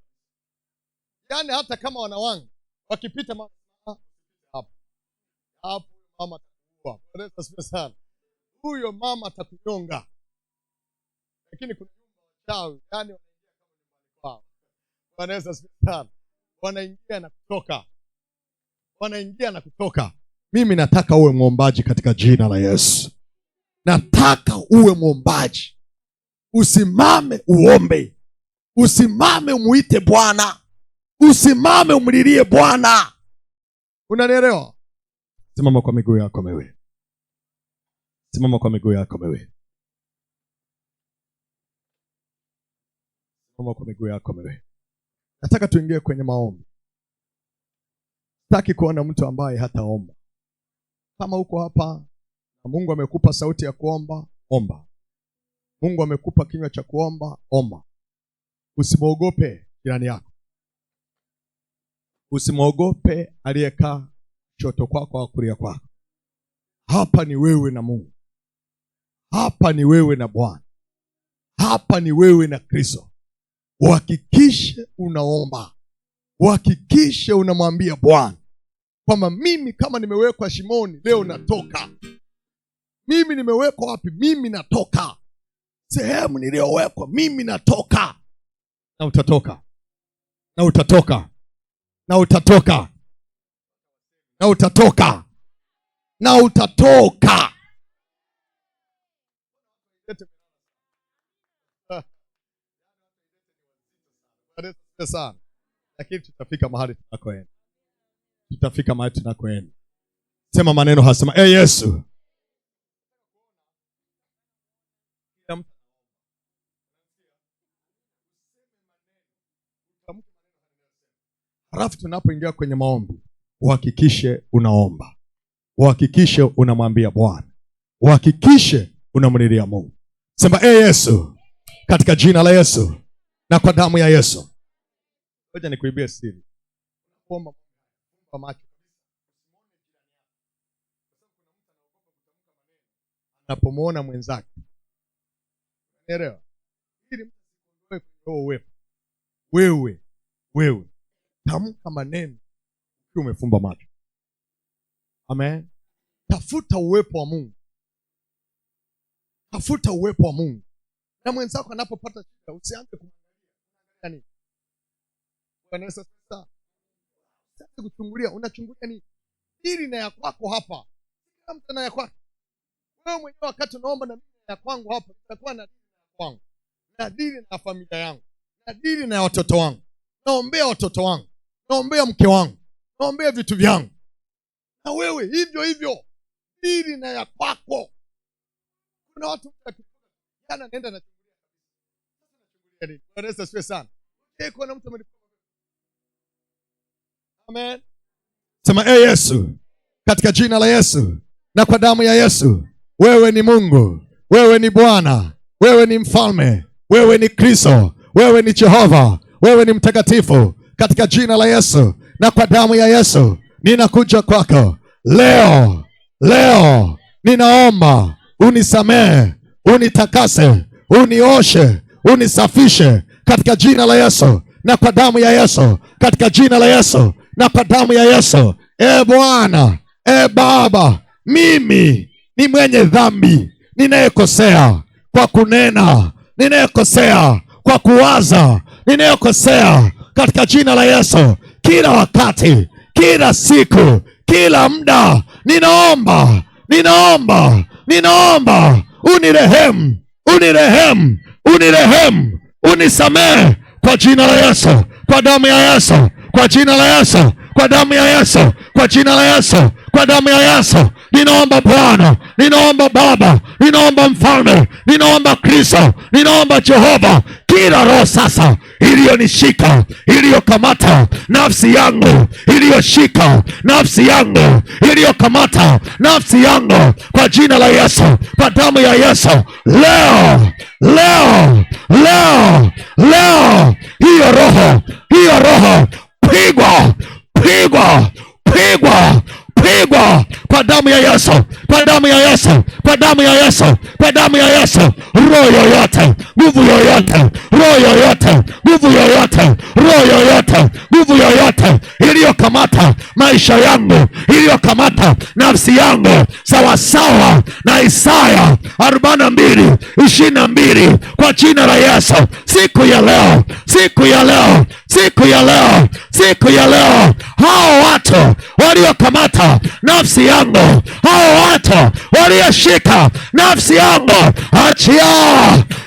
Yaani hata kama wanawanga wakipita hapo. Hapo mama atakuwa. Bwana asifiwe sana. Huyo mama atakunyonga. Lakini kuna nyumba wachawi, yani wanaingia kama nyumbani kwao. Bwana asifiwe sana. Wanaingia na kutoka. Wanaingia na kutoka. Mimi nataka uwe mwombaji katika jina la Yesu. Nataka uwe mwombaji. Usimame uombe. Usimame umuite Bwana. Usimame umlilie Bwana. Unanielewa? Simama kwa miguu yako miwili. Simama kwa miguu yako miwili. Simama kwa miguu yako miwili. Nataka tuingie kwenye maombi. Sitaki kuona mtu ambaye hataomba. Kama uko hapa na Mungu amekupa sauti ya kuomba, omba. Mungu amekupa kinywa cha kuomba, omba. Usimwogope jirani yako. Usimwogope aliyekaa kushoto kwako au kulia kwako. Hapa ni wewe na Mungu. Hapa ni wewe na Bwana. Hapa ni wewe na Kristo. Uhakikishe unaomba. Uhakikishe unamwambia Bwana kwamba mimi kama nimewekwa shimoni leo natoka. Mimi nimewekwa wapi? Mimi natoka. Sehemu niliyowekwa mimi natoka. Na utatoka. Na utatoka. Na utatoka. Na utatoka. Na utatoka. Sana. Lakini tutafika mahali tunakoenda. Tutafika mahali tunakoenda. Sema maneno hasema, Yesu. Halafu tunapoingia kwenye maombi, uhakikishe unaomba. Uhakikishe unamwambia Bwana. Uhakikishe unamlilia Mungu. Sema, Yesu, katika jina la Yesu na kwa damu ya Yesu. Ngoja nikuibie siri. Kuomba kwa macho. Unapomuona mwenzake. Unaelewa? Ili wewe tamka maneno ukiwa umefumba macho. Amen. Tafuta uwepo wa Mungu. Tafuta uwepo wa Mungu. Na mwenzako anapopata shida usianze kumwangalia nini. Bwana Yesu asifiwe. Sasa kuchungulia, unachungulia nini? Dili na ya kwako hapa. Kila mtu na ya kwako. Wewe mwenyewe wakati unaomba na mimi na kwangu hapa, nitakuwa na dili na kwangu. Na dili na familia yangu. Na dili na watoto wangu. Naombea watoto wangu. Naombea mke wangu. Naombea vitu vyangu. Na wewe hivyo hivyo. Dili na ya kwako. Kuna watu jana nenda na chungulia. Bwana Yesu asifiwe sana. Kuna mtu amenipa. Amen. Sema, Yesu, katika jina la Yesu na kwa damu ya Yesu, wewe ni Mungu, wewe ni Bwana, wewe ni mfalme, wewe ni Kristo, wewe ni Jehova, wewe ni mtakatifu. Katika jina la Yesu na kwa damu ya Yesu, ninakuja kwako leo ninaomba unisamehe, unitakase, unioshe, unisafishe katika jina la Yesu na kwa damu ya Yesu, katika jina la Yesu na kwa damu ya Yesu. Bwana, Baba, mimi ni mwenye dhambi, ninayekosea kwa kunena, ninayekosea kwa kuwaza, ninayekosea katika jina la Yesu. Kila wakati, kila siku, kila muda, ninaomba, unirehemu, unisamehe kwa jina la Yesu, kwa damu ya Yesu, kwa jina la Yesu, kwa damu ya Yesu, kwa jina la Yesu, kwa damu ya Yesu. Ninaomba Bwana, ninaomba Baba, ninaomba Mfalme, ninaomba Kristo, ninaomba Jehova, kila roho sasa iliyonishika, iliyokamata nafsi yangu, iliyoshika nafsi yangu, iliyokamata nafsi yangu, kwa jina la Yesu, kwa damu ya Yesu, leo hiyo roho pigwa kwa damu ya Yesu, kwa damu ya Yesu, kwa damu ya Yesu, kwa damu ya Yesu. Roho yoyote, nguvu yoyote, roho yoyote, nguvu yoyote, roho yoyote, nguvu yoyote iliyokamata maisha yangu, iliyokamata nafsi yangu, sawasawa na Isaya 42:22, kwa jina la Yesu, siku ya leo, hao watu waliokamata nafsi yangu, hao watu walioshika nafsi yangu, achia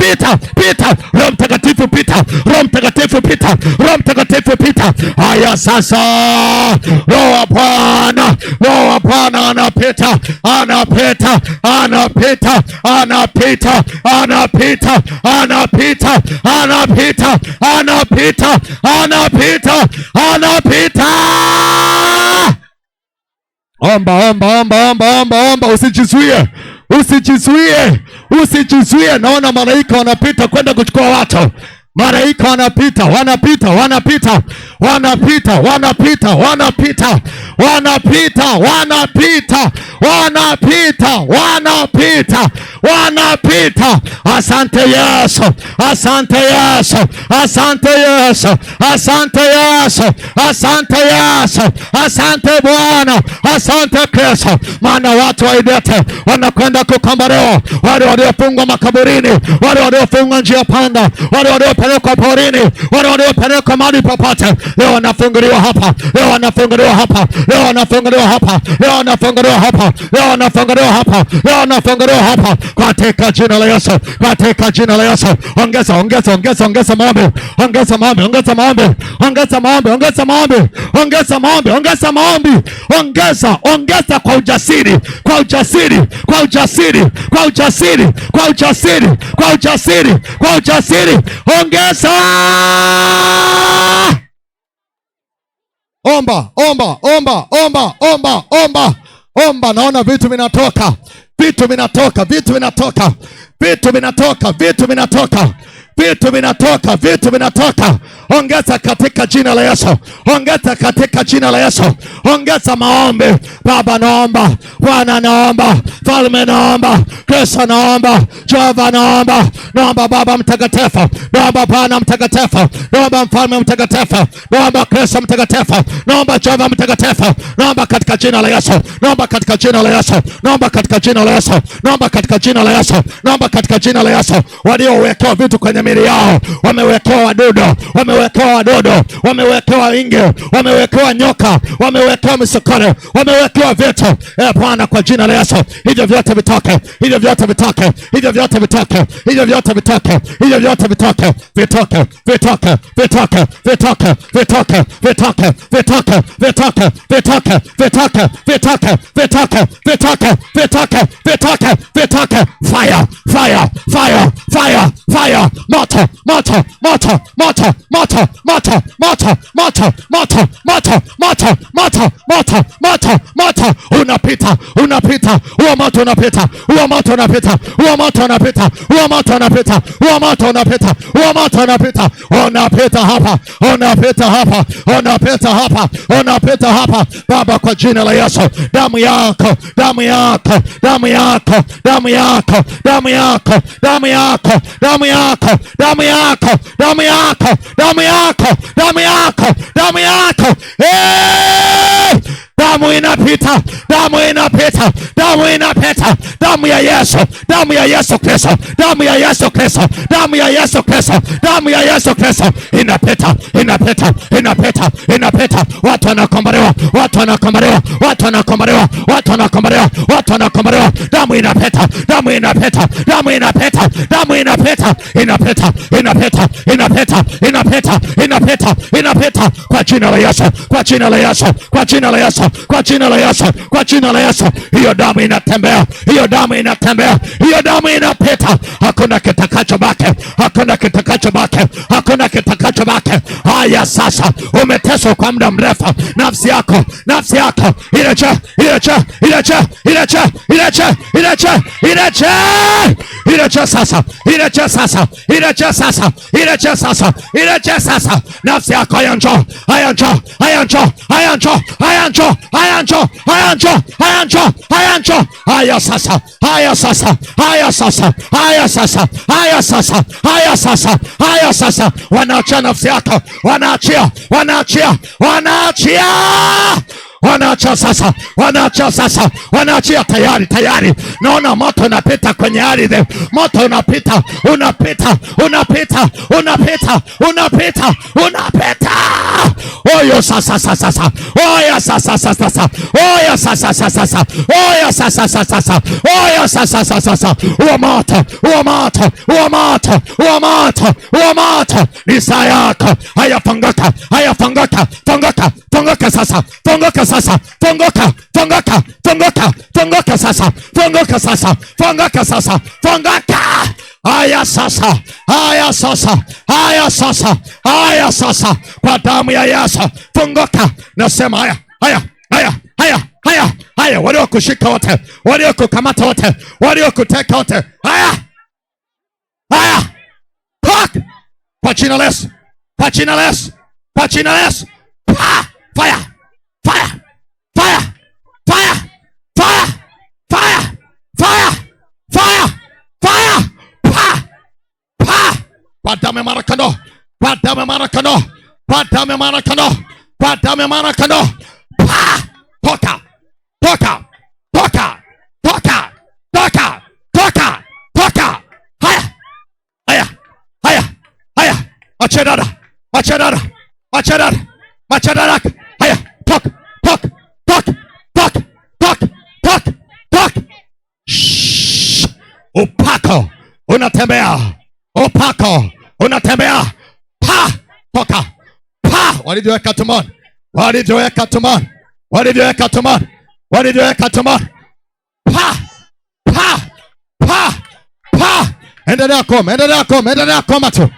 pita, pita. Roho Mtakatifu pita, Roho Mtakatifu pita, Roho Mtakatifu pita. Haya sasa, Roho wa Bwana, Roho wa Bwana anapita, anapita, anapita, anapita, anapita, anapita, anapita, anapita, anapita, anapita. Omba, omba, omba, omba, omba, omba, usijizuie. Usijizuie, usijizuie. Naona malaika wanapita kwenda kuchukua watu. Malaika wanapita, wanapita, wanapita, wanapita, wanapita, wanapita, wanapita, wanapita, wanapita, wanapita, wanapita. Asante Yesu, asante Yesu, asante Yesu, asante Yesu, asante Yesu, asante Bwana, asante Kristo. Maana watu wa Idete wanakwenda kukombolewa, wale waliofungwa makaburini, wale waliofungwa njia panda, wale waliopelekwa porini, wale waliopelekwa mahali popote, leo wanafunguliwa hapa, leo wanafunguliwa hapa, leo wanafunguliwa hapa, leo wanafunguliwa hapa, leo wanafunguliwa hapa, leo wanafunguliwa hapa, katika jina la Yesu, katika jina la Yesu. Ongeza, ongeza, ongeza, ongeza maombi, ongeza maombi, ongeza maombi, ongeza maombi, ongeza maombi, ongeza maombi, ongeza maombi, ongeza, ongeza kwa ujasiri, kwa ujasiri, kwa ujasiri, kwa ujasiri, kwa ujasiri, kwa ujasiri, kwa ujasiri, ongeza. Omba, omba, omba, omba, omba, omba, omba. Naona vitu vinatoka, vitu vinatoka, vitu vinatoka, vitu vinatoka, vitu vinatoka, vitu vinatoka, vitu vinatoka. Ongeza katika jina la Yesu, ongeza katika jina la Yesu, ongeza maombi. Baba naomba, Bwana naomba, Falme naomba, Kristo naomba, Jehova naomba, naomba Baba Mtakatifu, naomba Bwana Mtakatifu, naomba Mfalme Mtakatifu, naomba Kristo Mtakatifu, naomba Jehova Mtakatifu, naomba katika jina la Yesu, naomba katika jina la Yesu, naomba katika jina la Yesu, naomba katika jina la Yesu, naomba katika jina la Yesu. Waliowekewa vitu kwenye miili yao, wamewekewa wadudu, wamewekewa wadudu, wamewekewa inge, wamewekewa nyoka, wamewekewa misukari, wamewekewa vitu, Bwana kwa jina la Yesu, hivyo vyote vitoke, hivyo vyote vitoke, hivyo vyote vitoke, hivyo vyote vitoke, hivyo vyote vitoke, vitoke, vitoke, vitoke, vitoke, vitoke, vitoke, vitoke, vitoke, vitoke, vitoke, vitoke, vitoke, vitoke, vitoke, vitoke, vitoke. Fire, fire, fire, fire, fire, moto, moto, moto, moto, moto, moto, moto, moto, moto, moto, moto, moto, moto, moto, moto. Unapita, unapita, huo moto unapita, huo moto unapita, huo moto unapita, huo moto unapita, huo moto unapita, huo moto unapita, unapita hapa, unapita hapa, unapita hapa, unapita hapa. Baba kwa jina la Yesu, damu yako, damu yako, damu yako, damu yako, damu yako, damu yako, damu yako, damu yako, damu yako, damu yako, damu yako, damu yako. Damu inapita, damu inapita, damu inapita, damu ya Yesu, damu ya Yesu Kristo, damu ya Yesu Kristo, damu ya Yesu Kristo, damu ya Yesu Kristo inapita, inapita, inapita, inapita. Watu wanakombolewa, watu wanakombolewa, watu wanakombolewa, watu wanakombolewa, watu wanakombolewa. Damu inapita, damu inapita, damu inapita, damu inapita, inapita, inapita, inapita, inapita, inapita, inapita kwa jina la Yesu, kwa jina la Yesu, kwa jina la Yesu, kwa jina la Yesu, kwa jina la Yesu. Hiyo damu inatembea, hiyo damu inatembea, hiyo damu inapita. Hakuna kitakachobaki, hakuna kitakachobaki, hakuna kitakachobaki. Haya sasa, umeteswa kwa muda mrefu, nafsi yako, nafsi yako ileche, ileche, ileche, ileche, ileche, ileche, ileche, ileche sasa, ileche sasa, ileche sasa, ileche sasa, ileche sasa. Nafsi yako haya njoo, haya njoo, haya njoo, haya njoo, haya njoo, haya njoo, haya njoo, haya njoo, haya njoo. Haya sasa, haya sasa, haya sasa, haya sasa, haya sasa, haya sasa, haya sasa. Wanaachia nafsi yako, wanaachia, wanaachia, wanaachia, wanaachia sasa, wanaachia sasa, wanaachia. Tayari, tayari naona moto unapita kwenye ardhi, moto unapita, unapita, unapita, unapita, unapita, unapita, Oyo sasa sasa. Oya sasa sasa. Oya sasa sasa. Oya sasa sasa. Oya sasa sasa. Uamata. Uamata. Uamata. Uamata. Uamata. Isa yako. Haya funguka. Haya funguka. Funguka. Funguka sasa. Funguka sasa. Funguka. Funguka. Funguka. Funguka sasa. Funguka sasa. Funguka sasa. Funguka. Haya sasa. Haya sasa. Haya sasa. Haya sasa. Kwa damu ya Yesu. Funguka. Nasema haya. Haya. Haya. Haya. Haya. Haya. Waliokushika wote. Waliokukamata wote. Waliokuteka wote. Haya. Haya. Toka. Kwa jina la Yesu. Kwa jina la Yesu. Kwa jina la Yesu. Fire. Fire. Fire. Fire. Fire. Fire. Fire. Fire. Fire. Kwa damu ya Marakano. Kwa damu ya Marakano. Kwa damu ya Marakano. Kwa damu ya Marakano. Toka. Toka. Toka. Toka. Toka. Toka. Toka. Haya. Haya. Haya. Haya. Acha dada. Acha dada. Acha dada. Acha dada. Haya. Toka. Toka. Toka. Toka. Toka. Toka. Toka. Upako unatembea. Upako unatembea. Toka. Walijiweka tumoni. Walijiweka tumoni. Walijiweka tumoni. Walijiweka tumoni. Endelea kuomba. Endelea kuomba. Endelea kuomba tu.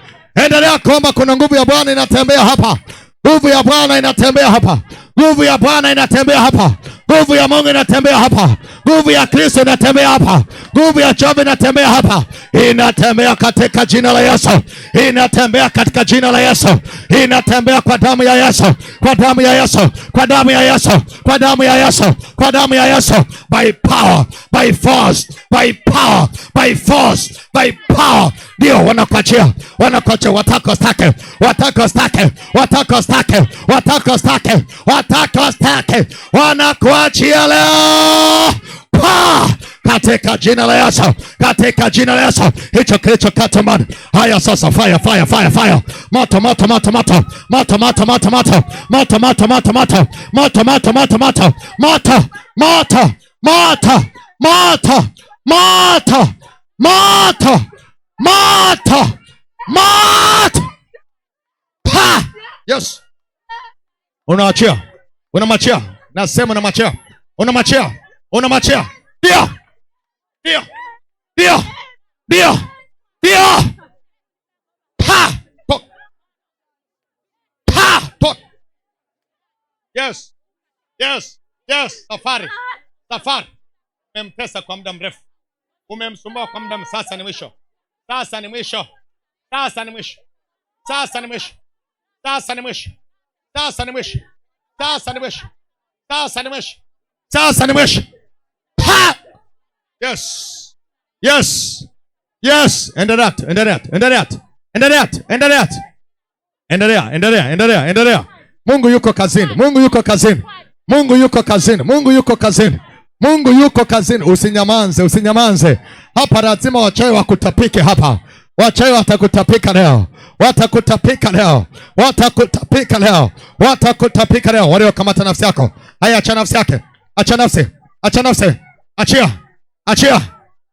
Endelea kuomba. Kuna nguvu ya Bwana inatembea hapa. Nguvu ya Bwana inatembea hapa. Nguvu ya Bwana inatembea hapa. Nguvu ya Mungu inatembea hapa. Nguvu ya Kristo inatembea hapa. Nguvu ya Jehova inatembea hapa. Inatembea katika jina la Yesu. Inatembea katika jina la Yesu. Inatembea kwa damu ya Yesu. Kwa damu ya Yesu. Kwa damu ya Yesu. Kwa damu ya Yesu. Kwa damu ya Yesu. By power, by force, by power, by force, by power. Ndio wanakuachia. Wanakuachia. Wataka stake. Wataka stake. Wataka stake. Wataka stake. Wataka stake. Wanakuachia leo. Katika jina la Yesu. Katika jina la Yesu. Hicho kilichokata man. Haya sasa. Fire, fire, fire, fire. Moto, moto, moto, moto. Moto, moto, moto, moto. Moto, moto, moto, moto. Moto, moto, moto, moto. Moto, moto, moto. Moto, moto. Moto, moto. Moto. Yes. Unaachia. Unamachia. Nasema unamachia. Unamachia. Unamachia. Ndio. Ndio. Ndio. Ndio. Ndio. Tok. Tok. Yes. Yes. Yes. Safari. Safari. Umemtesa kwa muda mrefu. Umemsumbua kwa muda. Sasa ni mwisho. Sasa ni mwisho. Sasa ni mwisho. Sasa ni mwisho. Sasa ni mwisho. Sasa ni mwisho. Sasa ni mwisho. Sasa ni mwisho. Sasa ni mwisho. Yes. Yes. Yes. Endelea. Endelea. Endelea. Endelea. Endelea. Endelea. Endelea. Endelea. Endelea. Mungu yuko kazini. Mungu yuko kazini. Mungu yuko kazini. Mungu yuko kazini. Mungu yuko kazini. Usinyamanze. Usinyamanze. Hapa lazima wachawi wakutapike hapa. Wachawi watakutapika leo. Watakutapika leo. Watakutapika leo. Watakutapika leo. Waliokamata nafsi yako. Haya, acha nafsi yake. Acha nafsi. Acha nafsi. Achia. Achia.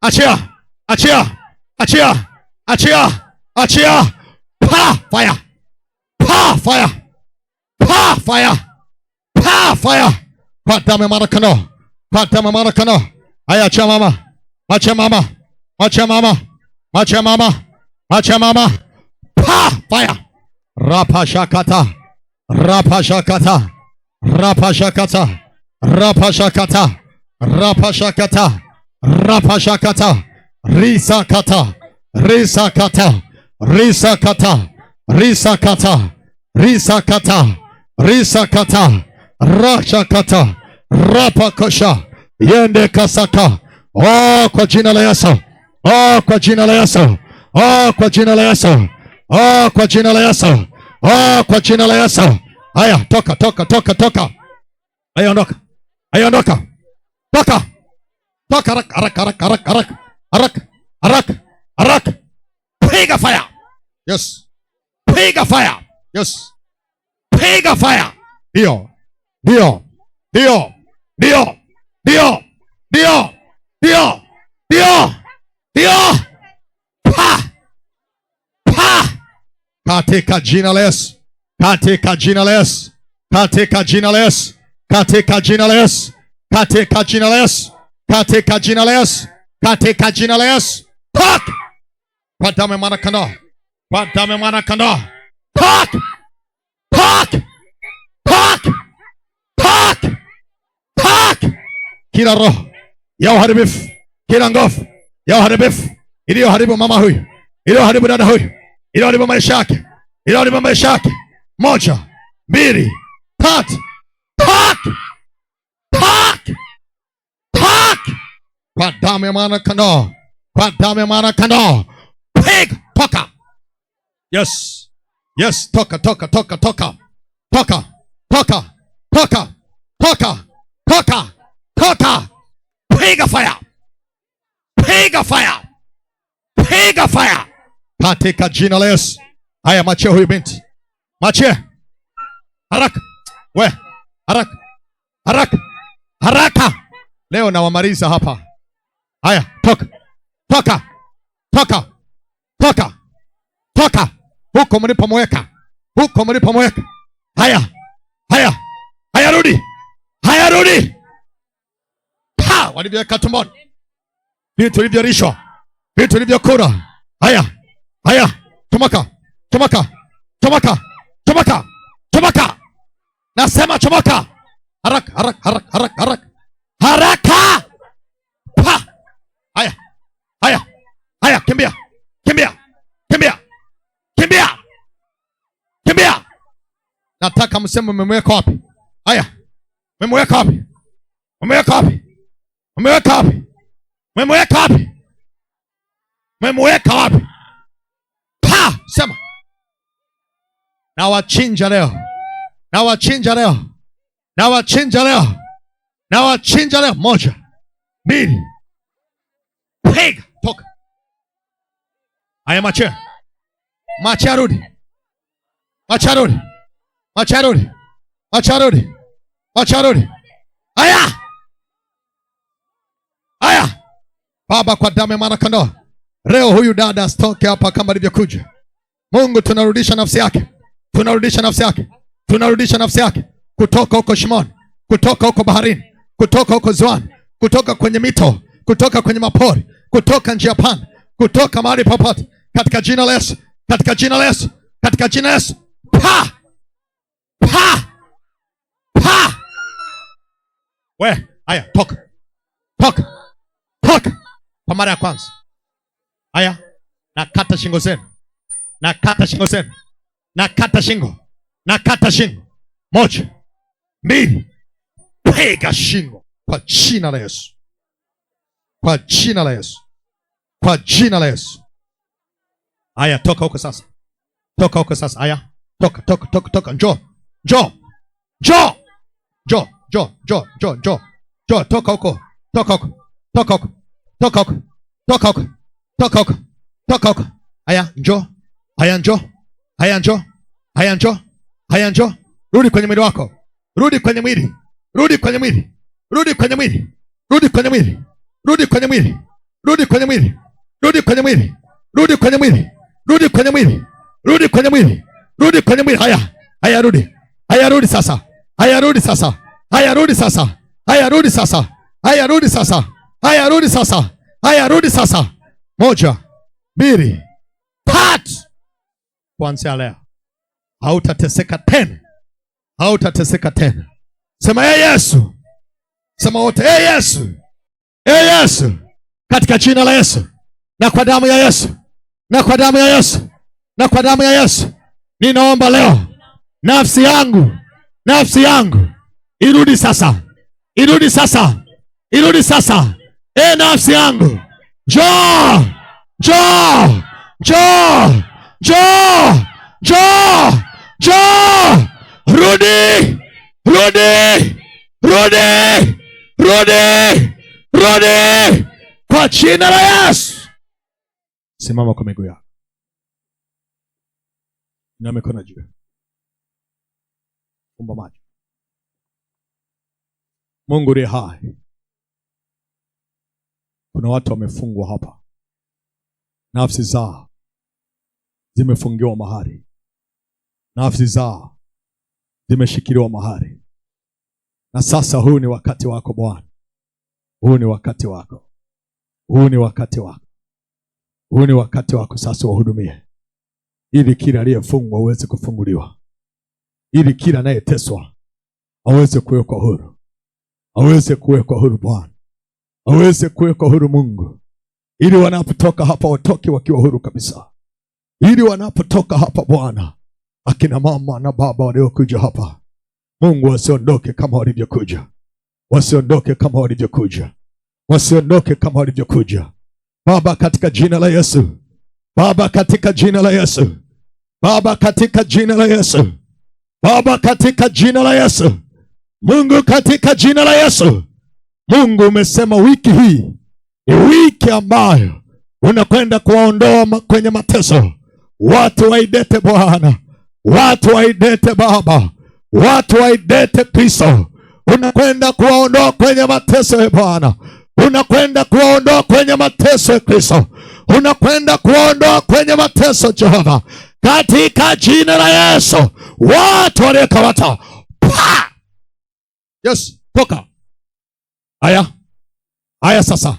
Achia. Achia. Achia. Achia. Achia. Fire. Fire. Fire. Fire. Kwa damu ya Marakano. Kwa damu ya Marakano. Haya, achia mama. Achia mama. Achia mama. Achia mama. Achia mama. Fire. Rapa shakata. Rapa shakata. Rapa shakata. Rapa shakata. Rapa shakata. Rapa shakata. Risa kata. Risa kata. Risa kata. Risa kata. Risa kata. Risa kata. Rasha kata. Rapa kosha. Yende kasaka. Oh, kwa jina la Yesu. Oh, kwa jina la Yesu. Oh, kwa jina la Yesu. Oh, kwa jina la Yesu. Oh, kwa jina la Yesu. Haya, toka, toka, toka, toka. Haya, ondoka. Haya, ondoka. Toka. Toka, haraka, haraka, haraka, haraka. Haraka, haraka, haraka. Piga fire. Yes. Piga fire. Yes. Piga fire. Ndio. Ndio. Ndio. Ndio. Ndio. Ndio. Ndio. Ndio. Ndio. Pa. Pa. Katika jina la Yesu. Katika jina la Yesu. Katika jina la Yesu. Katika jina la Yesu. Katika jina la Yesu. Katika jina la Yesu. Katika jina la Yesu. Tak. Kwa damu ya mwana kondoo. Kwa damu ya mwana kondoo. Tak. Tak. Tak. Tak. Tak. Kila roho ya uharibifu, kila nguvu ya uharibifu iliyoharibu mama huyu, iliyoharibu dada huyu, iliyoharibu maisha yake, iliyoharibu maisha yake. 1, 2, 3. Tak. Tak. Tak. Kwa damu ya mwana kondoo. Kwa damu ya mwana kondoo. Piga. Toka. Yes. Yes. Toka. Toka. Toka. Toka. Toka. Toka. Toka. Toka. Toka. Toka. Piga fire. Piga fire. Piga fire. Katika jina la Yesu. Haya, machie huyu binti. Machie. Haraka. We. Haraka. Haraka. Haraka. Leo nawamaliza hapa. Haya, toka. Toka. Toka. Toka. Toka. Huko mlipomweka. Huko mlipomweka. Haya. Haya. Haya, rudi. Haya, rudi. Ha, walivyoweka tumboni. Vitu vilivyorishwa. Vitu vilivyokula. Haya. Haya. Chomoka. Chomoka. Chomoka. Chomoka. Chomoka. Nasema chomoka. Haraka, haraka, haraka, haraka, haraka. Haraka. Pa. Haya. Haya. Haya, kimbia. Kimbia. Kimbia. Kimbia. Kimbia. Nataka mseme mmemweka wapi? Haya. Mmemweka wapi? Mmemweka wapi? Mmemweka wapi? Mmemweka wapi? Mmemweka wapi? Pa, sema. Na wachinja leo. Na wachinja leo. Na wachinja leo. Na wachinja leo. 1, 2. Piga. Toka. Haya, machia. Machia, rudi. Machia, rudi. Machia, rudi. Machia, rudi. Machia, rudi. Haya. Haya. Baba, kwa damu ya mwana kondoo, leo huyu dada asitoke hapa kama alivyokuja. Mungu, tunarudisha nafsi yake. Tunarudisha nafsi yake. Tunarudisha nafsi yake. Kutoka huko shimoni. Kutoka huko baharini. Kutoka huko ziwani. Kutoka kwenye mito. Kutoka kwenye mapori. Kutoka njia panda. Kutoka mahali popote. Katika jina la Yesu. Katika jina la Yesu. Katika jina la Yesu. Pa! Pa! Pa! We, haya, toka. Toka. Toka. Kwa mara ya kwanza. Haya, nakata shingo zenu. Nakata shingo zenu. Nakata shingo. Nakata shingo. 1, 2. Piga shingo kwa jina la Yesu. Kwa jina la Yesu. Kwa jina la Yesu. Haya, toka huko sasa. Toka huko sasa. Haya, toka, toka, toka, toka. Njoo. Njoo. Njoo. Njoo, njoo, njoo, njoo, njoo. Njoo, toka huko. Toka huko. Toka huko. Toka huko. Toka huko. Toka huko. Toka huko. Haya, njoo. Haya, njoo. Haya, njoo. Haya, njoo. Haya, njoo. Rudi kwenye mwili wako. Rudi kwenye mwili. Rudi kwenye mwili. Rudi kwenye mwili. Rudi kwenye mwili. Rudi kwenye mwili. Rudi kwenye mwili. Rudi kwenye mwili. Rudi kwenye mwili. Rudi kwenye mwili. Rudi kwenye mwili. Rudi kwenye mwili. Haya. Haya, rudi. Haya, rudi sasa. Haya, rudi sasa. Haya, rudi sasa. Haya, rudi sasa. Haya, rudi sasa. Haya, rudi sasa. Haya, rudi sasa. 1, 2, 3. Kuanzia leo hautateseka tena. Hautateseka tena. Sema ee Yesu. Sema wote ee Yesu. Ee Yesu. Katika jina la Yesu. Na kwa damu ya Yesu. Na kwa damu ya Yesu. Na kwa damu ya Yesu. Ninaomba leo nafsi yangu. Nafsi yangu. Irudi sasa. Irudi sasa. Irudi sasa. Ee nafsi yangu. Njoo. Njoo. Njoo. Njoo. Njoo. Njoo. Rudi. Rudi. Rudi. Rudi. Rudi. Kwa jina la Yesu. Simama kwa miguu yako. Na mikono juu. Fumba macho. Mungu ni hai. Kuna watu wamefungwa hapa, nafsi zao zimefungiwa mahali, nafsi zao zimeshikiliwa mahali, na sasa huu ni wakati wako Bwana. Huu ni wakati wako, huu ni wakati wako, huu ni wakati wako sasa. Wahudumie ili kila aliyefungwa aweze kufunguliwa, ili kila anayeteswa aweze kuwekwa huru, aweze kuwekwa huru Bwana, aweze kuwekwa huru Mungu, ili wanapotoka hapa watoke wakiwa huru kabisa, ili wanapotoka hapa Bwana, akina mama na baba waliokuja hapa Mungu wasiondoke kama walivyokuja, wasiondoke kama walivyokuja, wasiondoke kama walivyokuja Baba, katika jina la Yesu. Baba, katika jina la Yesu. Baba, katika jina la Yesu. Baba, katika jina la Yesu. Mungu, katika jina la Yesu. Mungu, umesema wiki hii ni wiki ambayo unakwenda kuwaondoa kwenye mateso watu wa Idete Bwana, watu wa Idete Baba, watu wa Idete Kristo. Unakwenda kuwaondoa kwenye mateso ya Bwana, unakwenda kuwaondoa kwenye mateso ya Kristo, unakwenda kuwaondoa kwenye mateso Jehova, katika jina la Yesu. Watu waliokamata, yes, toka. Haya sasa,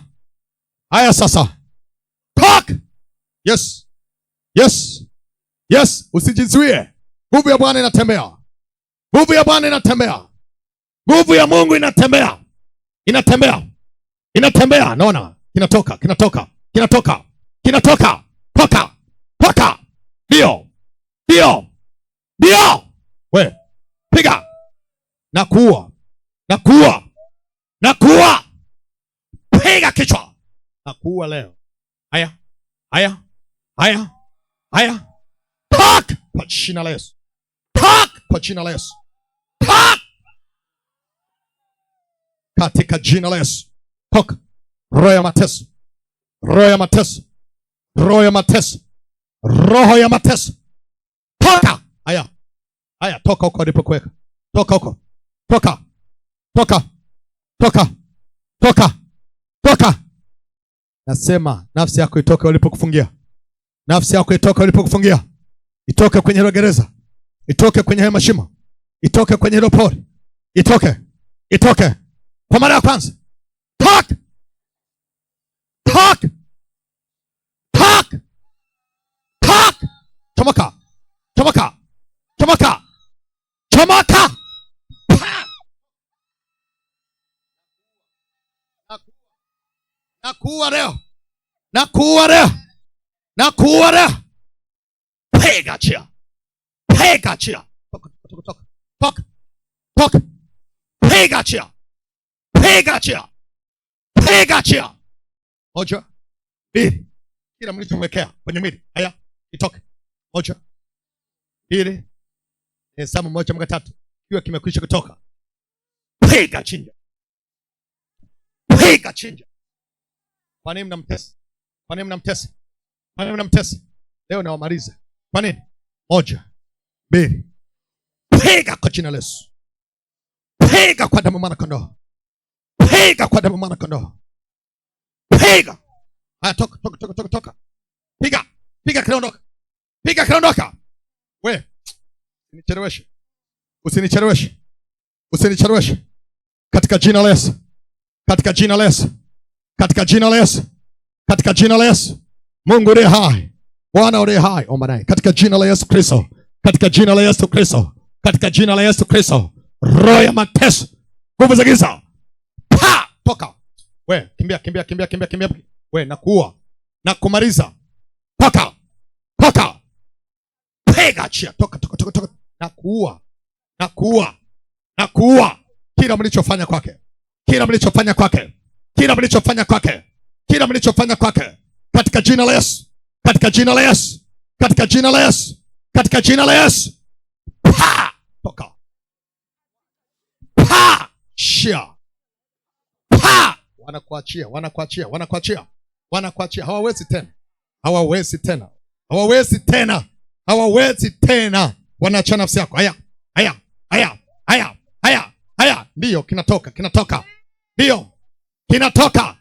haya sasa, talk. Yes, yes, yes. Usijizuie. Nguvu ya Bwana inatembea, nguvu ya Bwana inatembea, nguvu ya Mungu inatembea, inatembea, inatembea. Naona kinatoka, kinatoka, kinatoka, kinatoka, toka, toka. Ndio, ndio, ndio. We piga na kuua, na kuua, na kuua. Piga kichwa na kuua leo. Haya, haya, haya, haya. Talk kwa jina la Yesu. Talk kwa jina la Yesu. Talk katika jina la Yesu. Talk. Roho ya mateso, roho ya mateso, roho ya mateso, roho ya mateso, toka. Haya, haya, toka huko ulipokuweka, toka huko, toka, toka, toka, toka, toka. Nasema nafsi yako itoke ulipokufungia, nafsi yako itoke ulipokufungia, itoke kwenye hilo gereza, itoke kwenye hilo mashimo, itoke kwenye hilo pori, itoke, itoke kwa mara ya kwanza. Talk, talk, talk, talk. Chomoka, chomoka, chomoka, chomoka. Nakuua leo, nakuua leo, nakuua leo. Piga chia, piga chia, toka, toka, toka, toka. Piga chia, piga chia, piga chia. Moja, mbili, kila mlichomwekea kwenye mwili, haya, itoke. Moja, mbili, hesabu moja mpaka tatu, kiwa kimekwisha kutoka. Piga chinja, piga chinja. Kwa nini mnamtesa? Kwa nini mnamtesa? Kwa nini mnamtesa? Leo nawamaliza. Kwa nini? Moja, mbili, piga kwa jina la Yesu. Piga kwa damu mwana kondoo, piga kwa damu mwana kondoo, piga. Haya, toka, toka, toka, toka, toka. Piga, piga kiondoka, piga kiondoka. We, usinicheleweshe, usinicheleweshe, usinicheleweshe. Katika jina la Yesu, katika jina la Yesu, katika jina la Yesu, katika jina la Yesu. Mungu uliye hai, Bwana uliye hai, omba naye katika jina la Yesu Kristo, katika jina la Yesu Kristo, katika jina la Yesu Kristo. Roho ya mateso, nguvu za giza, toka. We, kimbia, kimbia, kimbia, kimbia, kimbia. We, nakuua, nakumaliza. Toka, toka. Piga chia, toka, toka, toka, toka. Nakuua, nakuua, nakuua. Kila mlichofanya kwake, kila mlichofanya kwake, kila mlichofanya kwake, kila mlichofanya kwake, katika jina la Yesu, katika jina la Yesu, katika jina la Yesu, katika jina la Yesu. Toka. Shia. Wanakuachia, wanakuachia, wanakuachia, wanakuachia. Hawawezi tena, hawawezi tena, hawawezi tena, hawawezi tena. Wanaacha nafsi yako. Haya, haya, haya, haya, haya, haya. Ndio kinatoka. Ndio kinatoka.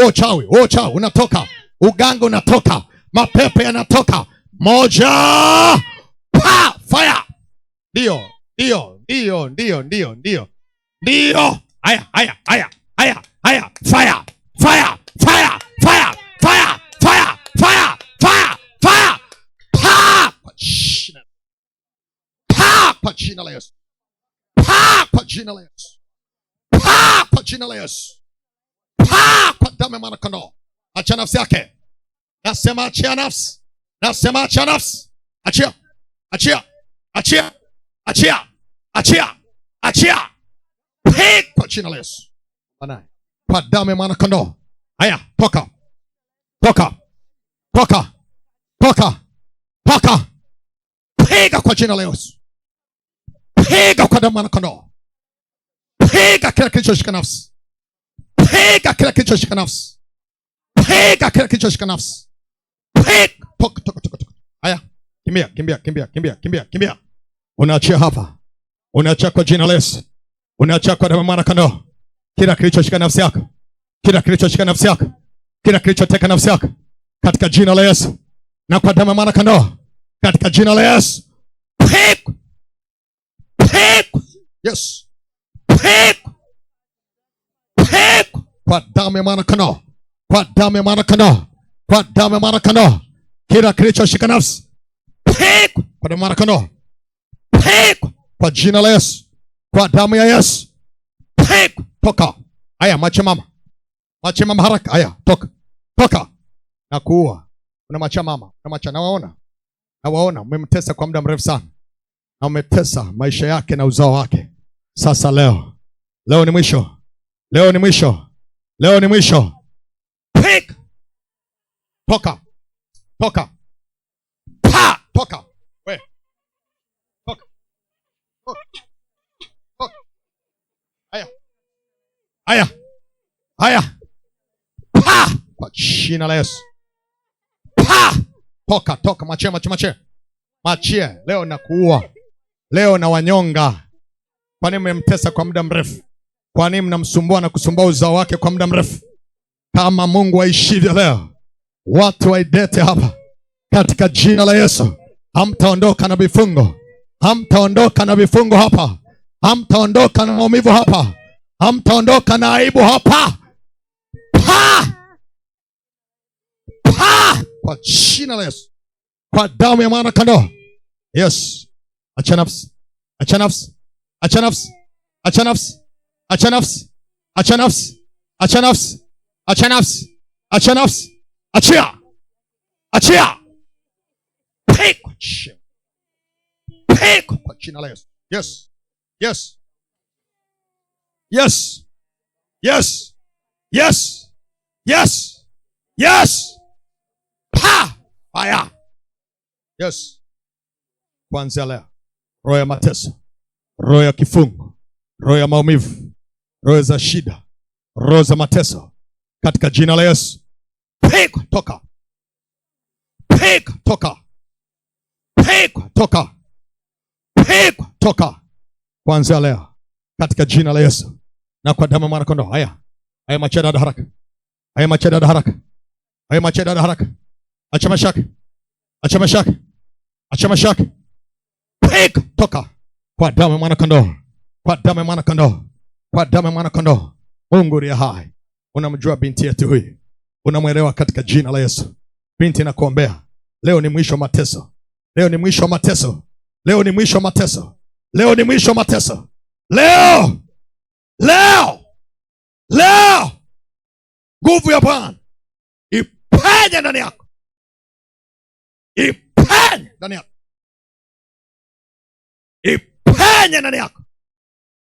Uchawi unatoka. Uganga unatoka. Mapepe yanatoka. Moja. Pa! Fire. Ndio. Haya. Fire. Kwa jina la Yesu. Kwa jina la Yesu. Kwa jina la Yesu. Kwa damu ya mwana kondoo. Acha nafsi yake. Nasema achia nafsi. Achia. Kwa jina la Yesu. Kwa damu ya mwana kondoo. Haya, toka. Piga kwa jina la Yesu. Piga kwa damu ya mwana kondoo. Piga kila kilichoshika nafsi. Piga. Toka. Haya, kimbia. Unaachia hapa. Unaachia kwa jina la Yesu. Unaachia kwa damu ya mwana kondoo. Kila kilichoshika nafsi yako. Kila kilichoteka nafsi yako. Katika jina la Yesu. Na kwa damu ya mwana kondoo. Katika jina la Yesu. Piga. Yes. Piga. Kwa damu ya mwana kondoo. Kila kilichoshika nafsi. Piga. Kwa damu ya mwana kondoo. Piga. Kwa jina la Yesu. Kwa damu ya Yesu. Piga. Toka. Haya, mache mama haraka. Haya, toka. Na kuua. Unamwacha mama. Nawaona umemtesa kwa muda mrefu sana. Na umetesa maisha yake na uzao wake. Sasa leo ni mwisho. Pick. Toka. Pa! Toka. We. Toka. Haya. Pa! Kwa jina la Yesu. Pa! Toka. Machie. Leo nakuua. Leo na wanyonga. Kwa nini mmemtesa kwa muda mrefu? Kwa nini mnamsumbua na kusumbua uzao wake kwa muda mrefu? Kama Mungu aishivyo leo, watu waidete hapa katika jina la Yesu. Hamtaondoka na vifungo. Hamtaondoka na vifungo hapa. Hamtaondoka na maumivu hapa. Hamtaondoka na aibu hapa. Pa! Kwa jina la Yesu. Kwa damu ya mwana kondoo. Yes. Acha nafsi. Achia. Pick kwa jina la Yesu. Yes. Pa! Fire. Yes. Kuanzia leo, roho ya mateso, roho ya kifungo, roho ya maumivu, roho za shida, roho za mateso, katika jina la Yesu, piga toka. Kuanzia leo, katika jina la Yesu na kwa damu ya mwana kondoo. Haya macheda haraka. Acha mashaka. Piga toka kwa damu ya mwana kondoo. Mungu aliye hai, unamjua binti yetu huyu, unamwelewa katika jina la Yesu. Binti, nakuombea leo ni mwisho wa mateso. Leo nguvu ya Bwana ipenye ndani yako. Ipenye ndani yako.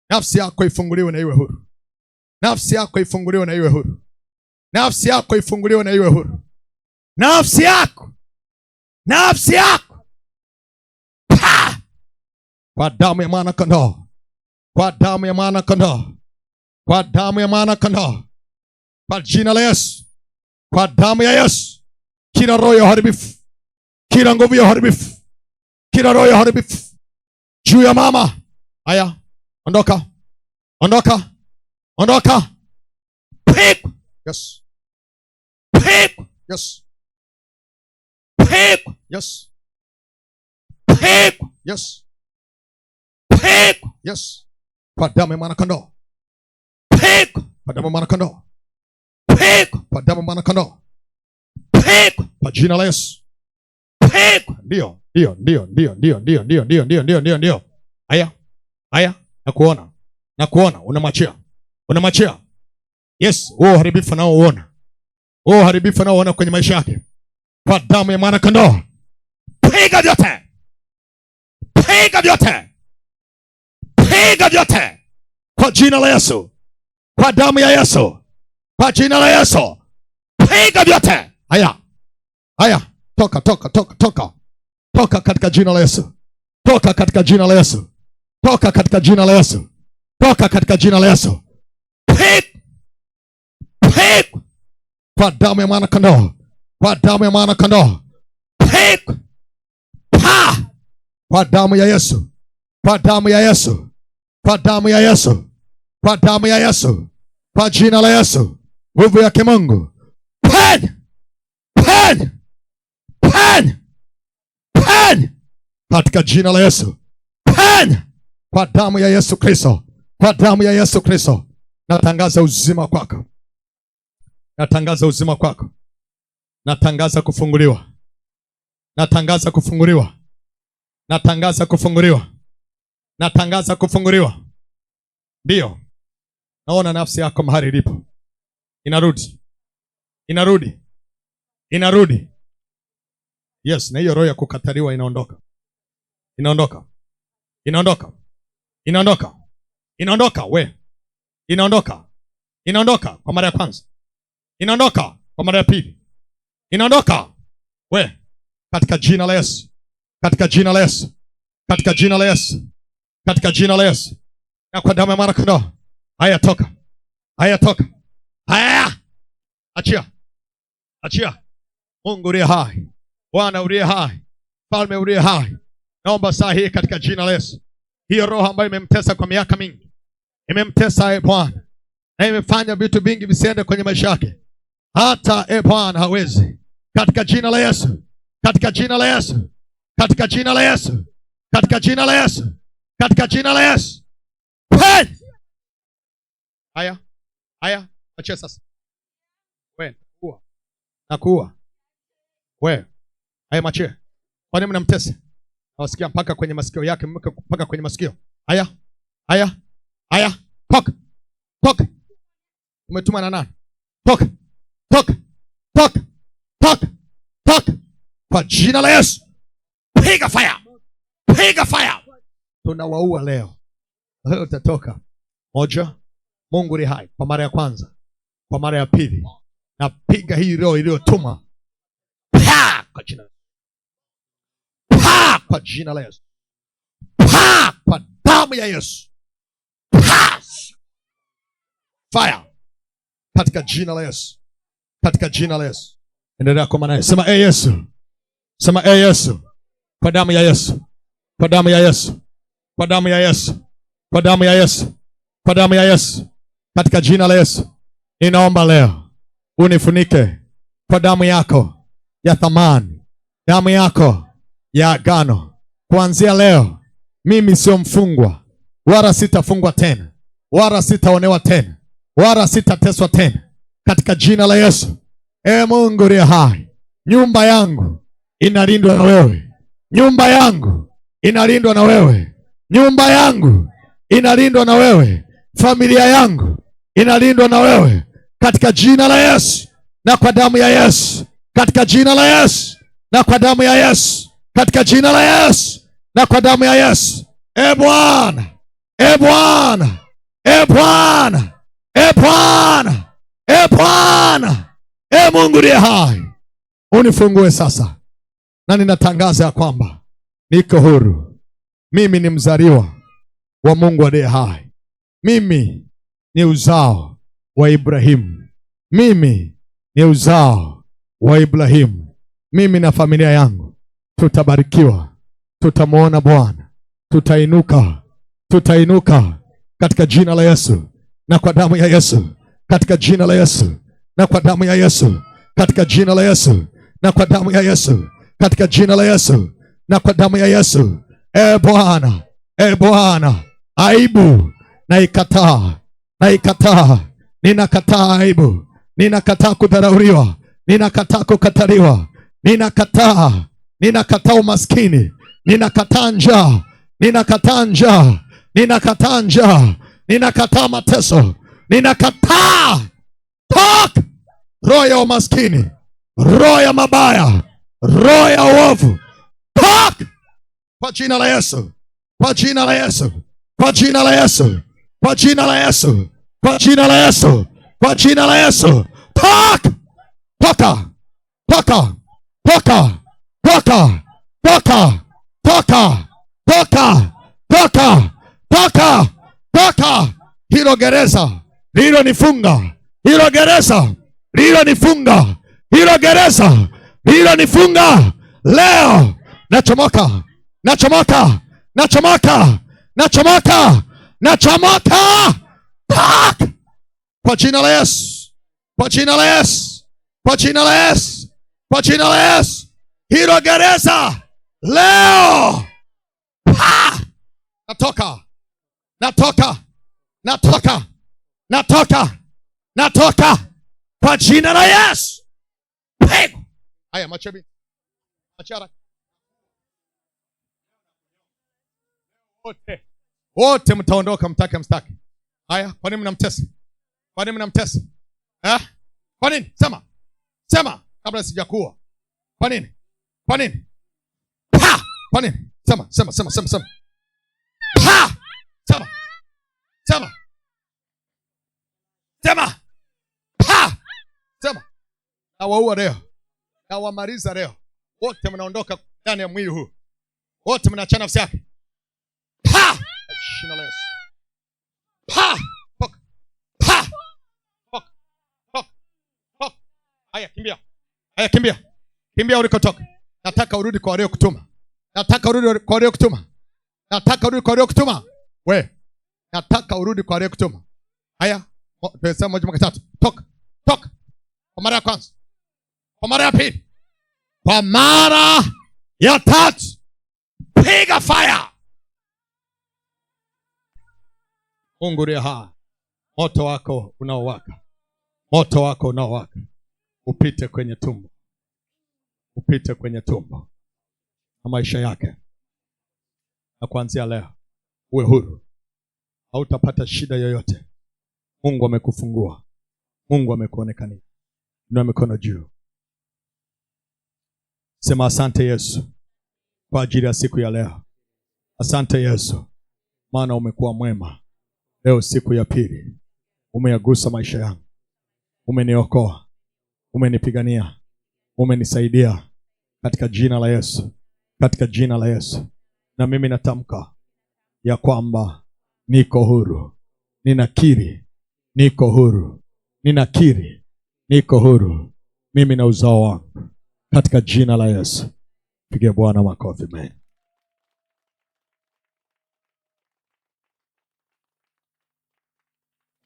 Nafsi yako ifunguliwe na iwe huru. Nafsi yako ifunguliwe na iwe huru. Nafsi yako. Pa! Kwa damu ya mwana kondoo. Kwa jina la Yesu. Kwa damu ya Yesu. Kila roho ya uharibifu, kila nguvu ya uharibifu, kila roho ya uharibifu juu ya mama. Haya, ondoka, ondoka, ondoka. Pigwa. Yes. Pigwa. Yes. Pigwa. Yes. Pigwa. Yes. Pigwa. Yes. Kwa damu ya mwana-kondoo. Pigwa. Kwa damu ya mwana-kondoo. Pigwa. Kwa damu ya mwana-kondoo. Pigwa. Kwa jina la Yesu. Pigwa. Ndio, ndio, ndio, ndio, ndio, ndio, ndio, ndio, ndio, ndio, ndio, ndio. Haya. Haya, nakuona. Nakuona, unamwachia. Unamwachia. Yes, wewe uharibifu nao uona. Wewe uharibifu nao uona kwenye maisha yake. Kwa damu ya mwana-kondoo. Piga vyote. Piga vyote. Piga vyote. Kwa jina la Yesu. Kwa damu ya Yesu. Kwa jina la Yesu. Piga vyote. Haya. Haya, toka, toka, toka, toka. Toka katika jina la Yesu. Toka katika jina la Yesu. Toka katika jina la Yesu. Toka katika jina la Yesu. Piga. Piga. Kwa damu ya mwana-kondoo. Kwa damu ya mwana-kondoo. Piga. Pa. Kwa damu ya Yesu. Kwa damu ya Yesu. Kwa damu ya Yesu. Kwa damu ya Yesu. Kwa jina la Yesu. Nguvu ya kimungu. Penya. Penya. Penya. Penya. Katika jina la Yesu. Penya. Kwa damu ya Yesu Kristo. Kwa damu ya Yesu Kristo. Natangaza uzima kwako. Natangaza uzima kwako. Natangaza kufunguliwa. Natangaza kufunguliwa. Natangaza kufunguliwa. Natangaza kufunguliwa. Ndio. Naona nafsi yako mahali ilipo. Inarudi. Inarudi. Inarudi. Yes, na hiyo roho ya kukataliwa inaondoka. Inaondoka. Inaondoka. Inaondoka. Inaondoka we. Inaondoka. Inaondoka kwa mara ya kwanza. Inaondoka kwa mara ya pili. Inaondoka we. Katika jina la Yesu. Katika jina la Yesu. Katika jina la Yesu. Katika jina la Yesu. Na kwa damu ya mwana-kondoo. Haya toka. Haya toka. Haya. Achia. Achia. Mungu uliye hai. Bwana uliye hai. Mfalme uliye hai. Naomba saa hii katika jina la Yesu. Hiyo roho ambayo imemtesa kwa miaka mingi. Imemtesa Bwana. Na imefanya vitu vingi visiende kwenye maisha yake. Hata Bwana hawezi. Katika jina la Yesu. Katika jina la Yesu. Katika jina la Yesu. Katika jina la Yesu. Katika jina la Yesu. Penya. Haya. Haya. Achia sasa. We. Kuwa. Na kuwa. We. Haya machie. Kwa nini mnamtesa? Nawasikia mpaka kwenye masikio yake. Mpaka kwenye masikio. Haya. Haya. Haya. Toka. Toka. Umetuma na nani? Toka. Toka. Toka. Toka. Toka. Kwa jina la Yesu. Piga fire. Piga fire. Tunawaua leo. Leo utatoka. Moja. Mungu ni hai. Kwa mara ya kwanza. Kwa mara ya pili. Na piga hii roho iliyotuma. Pa! Kwa jina. Pa! Kwa jina la Yesu. Pa! Kwa damu ya Yesu. Pa! Fire. Katika jina la Yesu. Katika jina la Yesu. Endelea kwa maana. Sema Yesu. Sema Yesu. Kwa damu ya Yesu. Kwa damu ya Yesu. Kwa damu ya Yesu. Kwa damu ya Yesu. Kwa damu ya Yesu. Katika jina la Yesu. Ninaomba leo unifunike kwa damu yako ya thamani. Damu yako ya agano. Kuanzia leo mimi sio mfungwa, wala sitafungwa tena, wala sitaonewa tena, wala sitateswa tena. Katika jina la Yesu. Mungu aliye hai, nyumba yangu inalindwa na wewe. Nyumba yangu inalindwa na wewe. Nyumba yangu inalindwa na wewe. Familia yangu inalindwa na wewe. Katika jina la Yesu na kwa damu ya Yesu. Katika jina la Yesu na kwa damu ya Yesu. Katika jina la Yesu na kwa damu ya Yesu. Bwana. Bwana. Bwana. Bwana. Bwana. Mungu aliye hai, unifungue sasa. Na ninatangaza ya kwamba niko huru. Mimi ni mzaliwa wa Mungu aliye hai. Mimi ni uzao wa Ibrahimu. Mimi ni uzao wa Ibrahimu. Mimi na familia yangu tutabarikiwa, tutamwona Bwana, tutainuka katika jina la Yesu na kwa damu ya Yesu, katika jina la Yesu na kwa damu ya Yesu, katika jina la Yesu na kwa damu ya Yesu, katika jina la Yesu na kwa damu ya Yesu. Bwana, aibu naikataa, ninakataa aibu, ninakataa kudharauliwa, ninakataa kukataliwa, ninakataa umaskini, ninakataa njaa, ninakataa mateso, ninakataa roho ya umaskini, roho ya mabaya, roho ya uovu, kwa jina la Yesu, kwa jina la Yesu, kwa jina la Yesu, kwa jina la Yesu, kwa jina la Yesu, kwa jina la Yesu. Toka hilo gereza lililonifunga, hilo gereza lililonifunga, hilo gereza lililonifunga, leo nachomoka, nachomoka, nachomoka, nachomoka, nachomoka kwa jina la Yesu, kwa jina la Yesu, kwa jina la Yesu, kwa jina la Yesu. Hilo gereza leo natoka, natoka, natoka, natoka, natoka kwa jina la Yesu. Haya, machebi machara wote mtaondoka, mtake mstaki. Haya, kwa nini mnamtesa? Kwa nini mnamtesa? Kwa nini? Sema kabla sijakuwa. Kwa nini? Kwa nini? Kwa nini? Sema. Sema. Nawaua leo, nawamaliza leo. Wote mnaondoka ndani ya mwili huu, wote mnaachana nafsi yake. Jina la Yesu. Haya, kimbia ulikotoka. Nataka urudi kwa waliokutuma, nataka urudi kwa waliokutuma, nataka urudi kwa waliokutuma. Nataka urudi kwa waliokutuma. Haya, pesa moja mpaka tatu. Toka kwa mara ya kwanza, kwa mara ya pili, kwa mara ya tatu. Piga fire. Mungu ndiye hai. Moto wako unaowaka, moto wako unaowaka upite kwenye tumbo, upite kwenye tumbo na maisha yake, na kuanzia leo uwe huru, hautapata shida yoyote. Mungu amekufungua, Mungu amekuonekania. Inua mikono juu, sema asante Yesu kwa ajili ya siku ya leo. Asante Yesu, maana umekuwa mwema. Leo siku ya pili umeyagusa maisha yangu, umeniokoa, umenipigania, umenisaidia katika jina la Yesu, katika jina la Yesu. Na mimi natamka ya kwamba niko huru, ninakiri niko huru, ninakiri niko huru, mimi na uzao wangu, katika jina la Yesu. Pigia Bwana makofi mengi.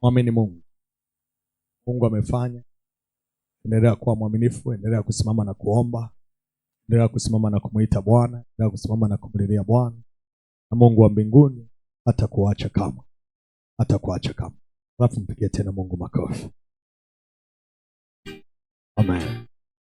Mwamini Mungu. Mungu amefanya. Endelea kuwa mwaminifu, endelea kusimama na kuomba, endelea kusimama na kumuita Bwana, endelea kusimama na kumlilia Bwana. Na Mungu wa mbinguni hatakuacha kama. Hatakuacha kama. Alafu mpigie tena Mungu makofi. Amen.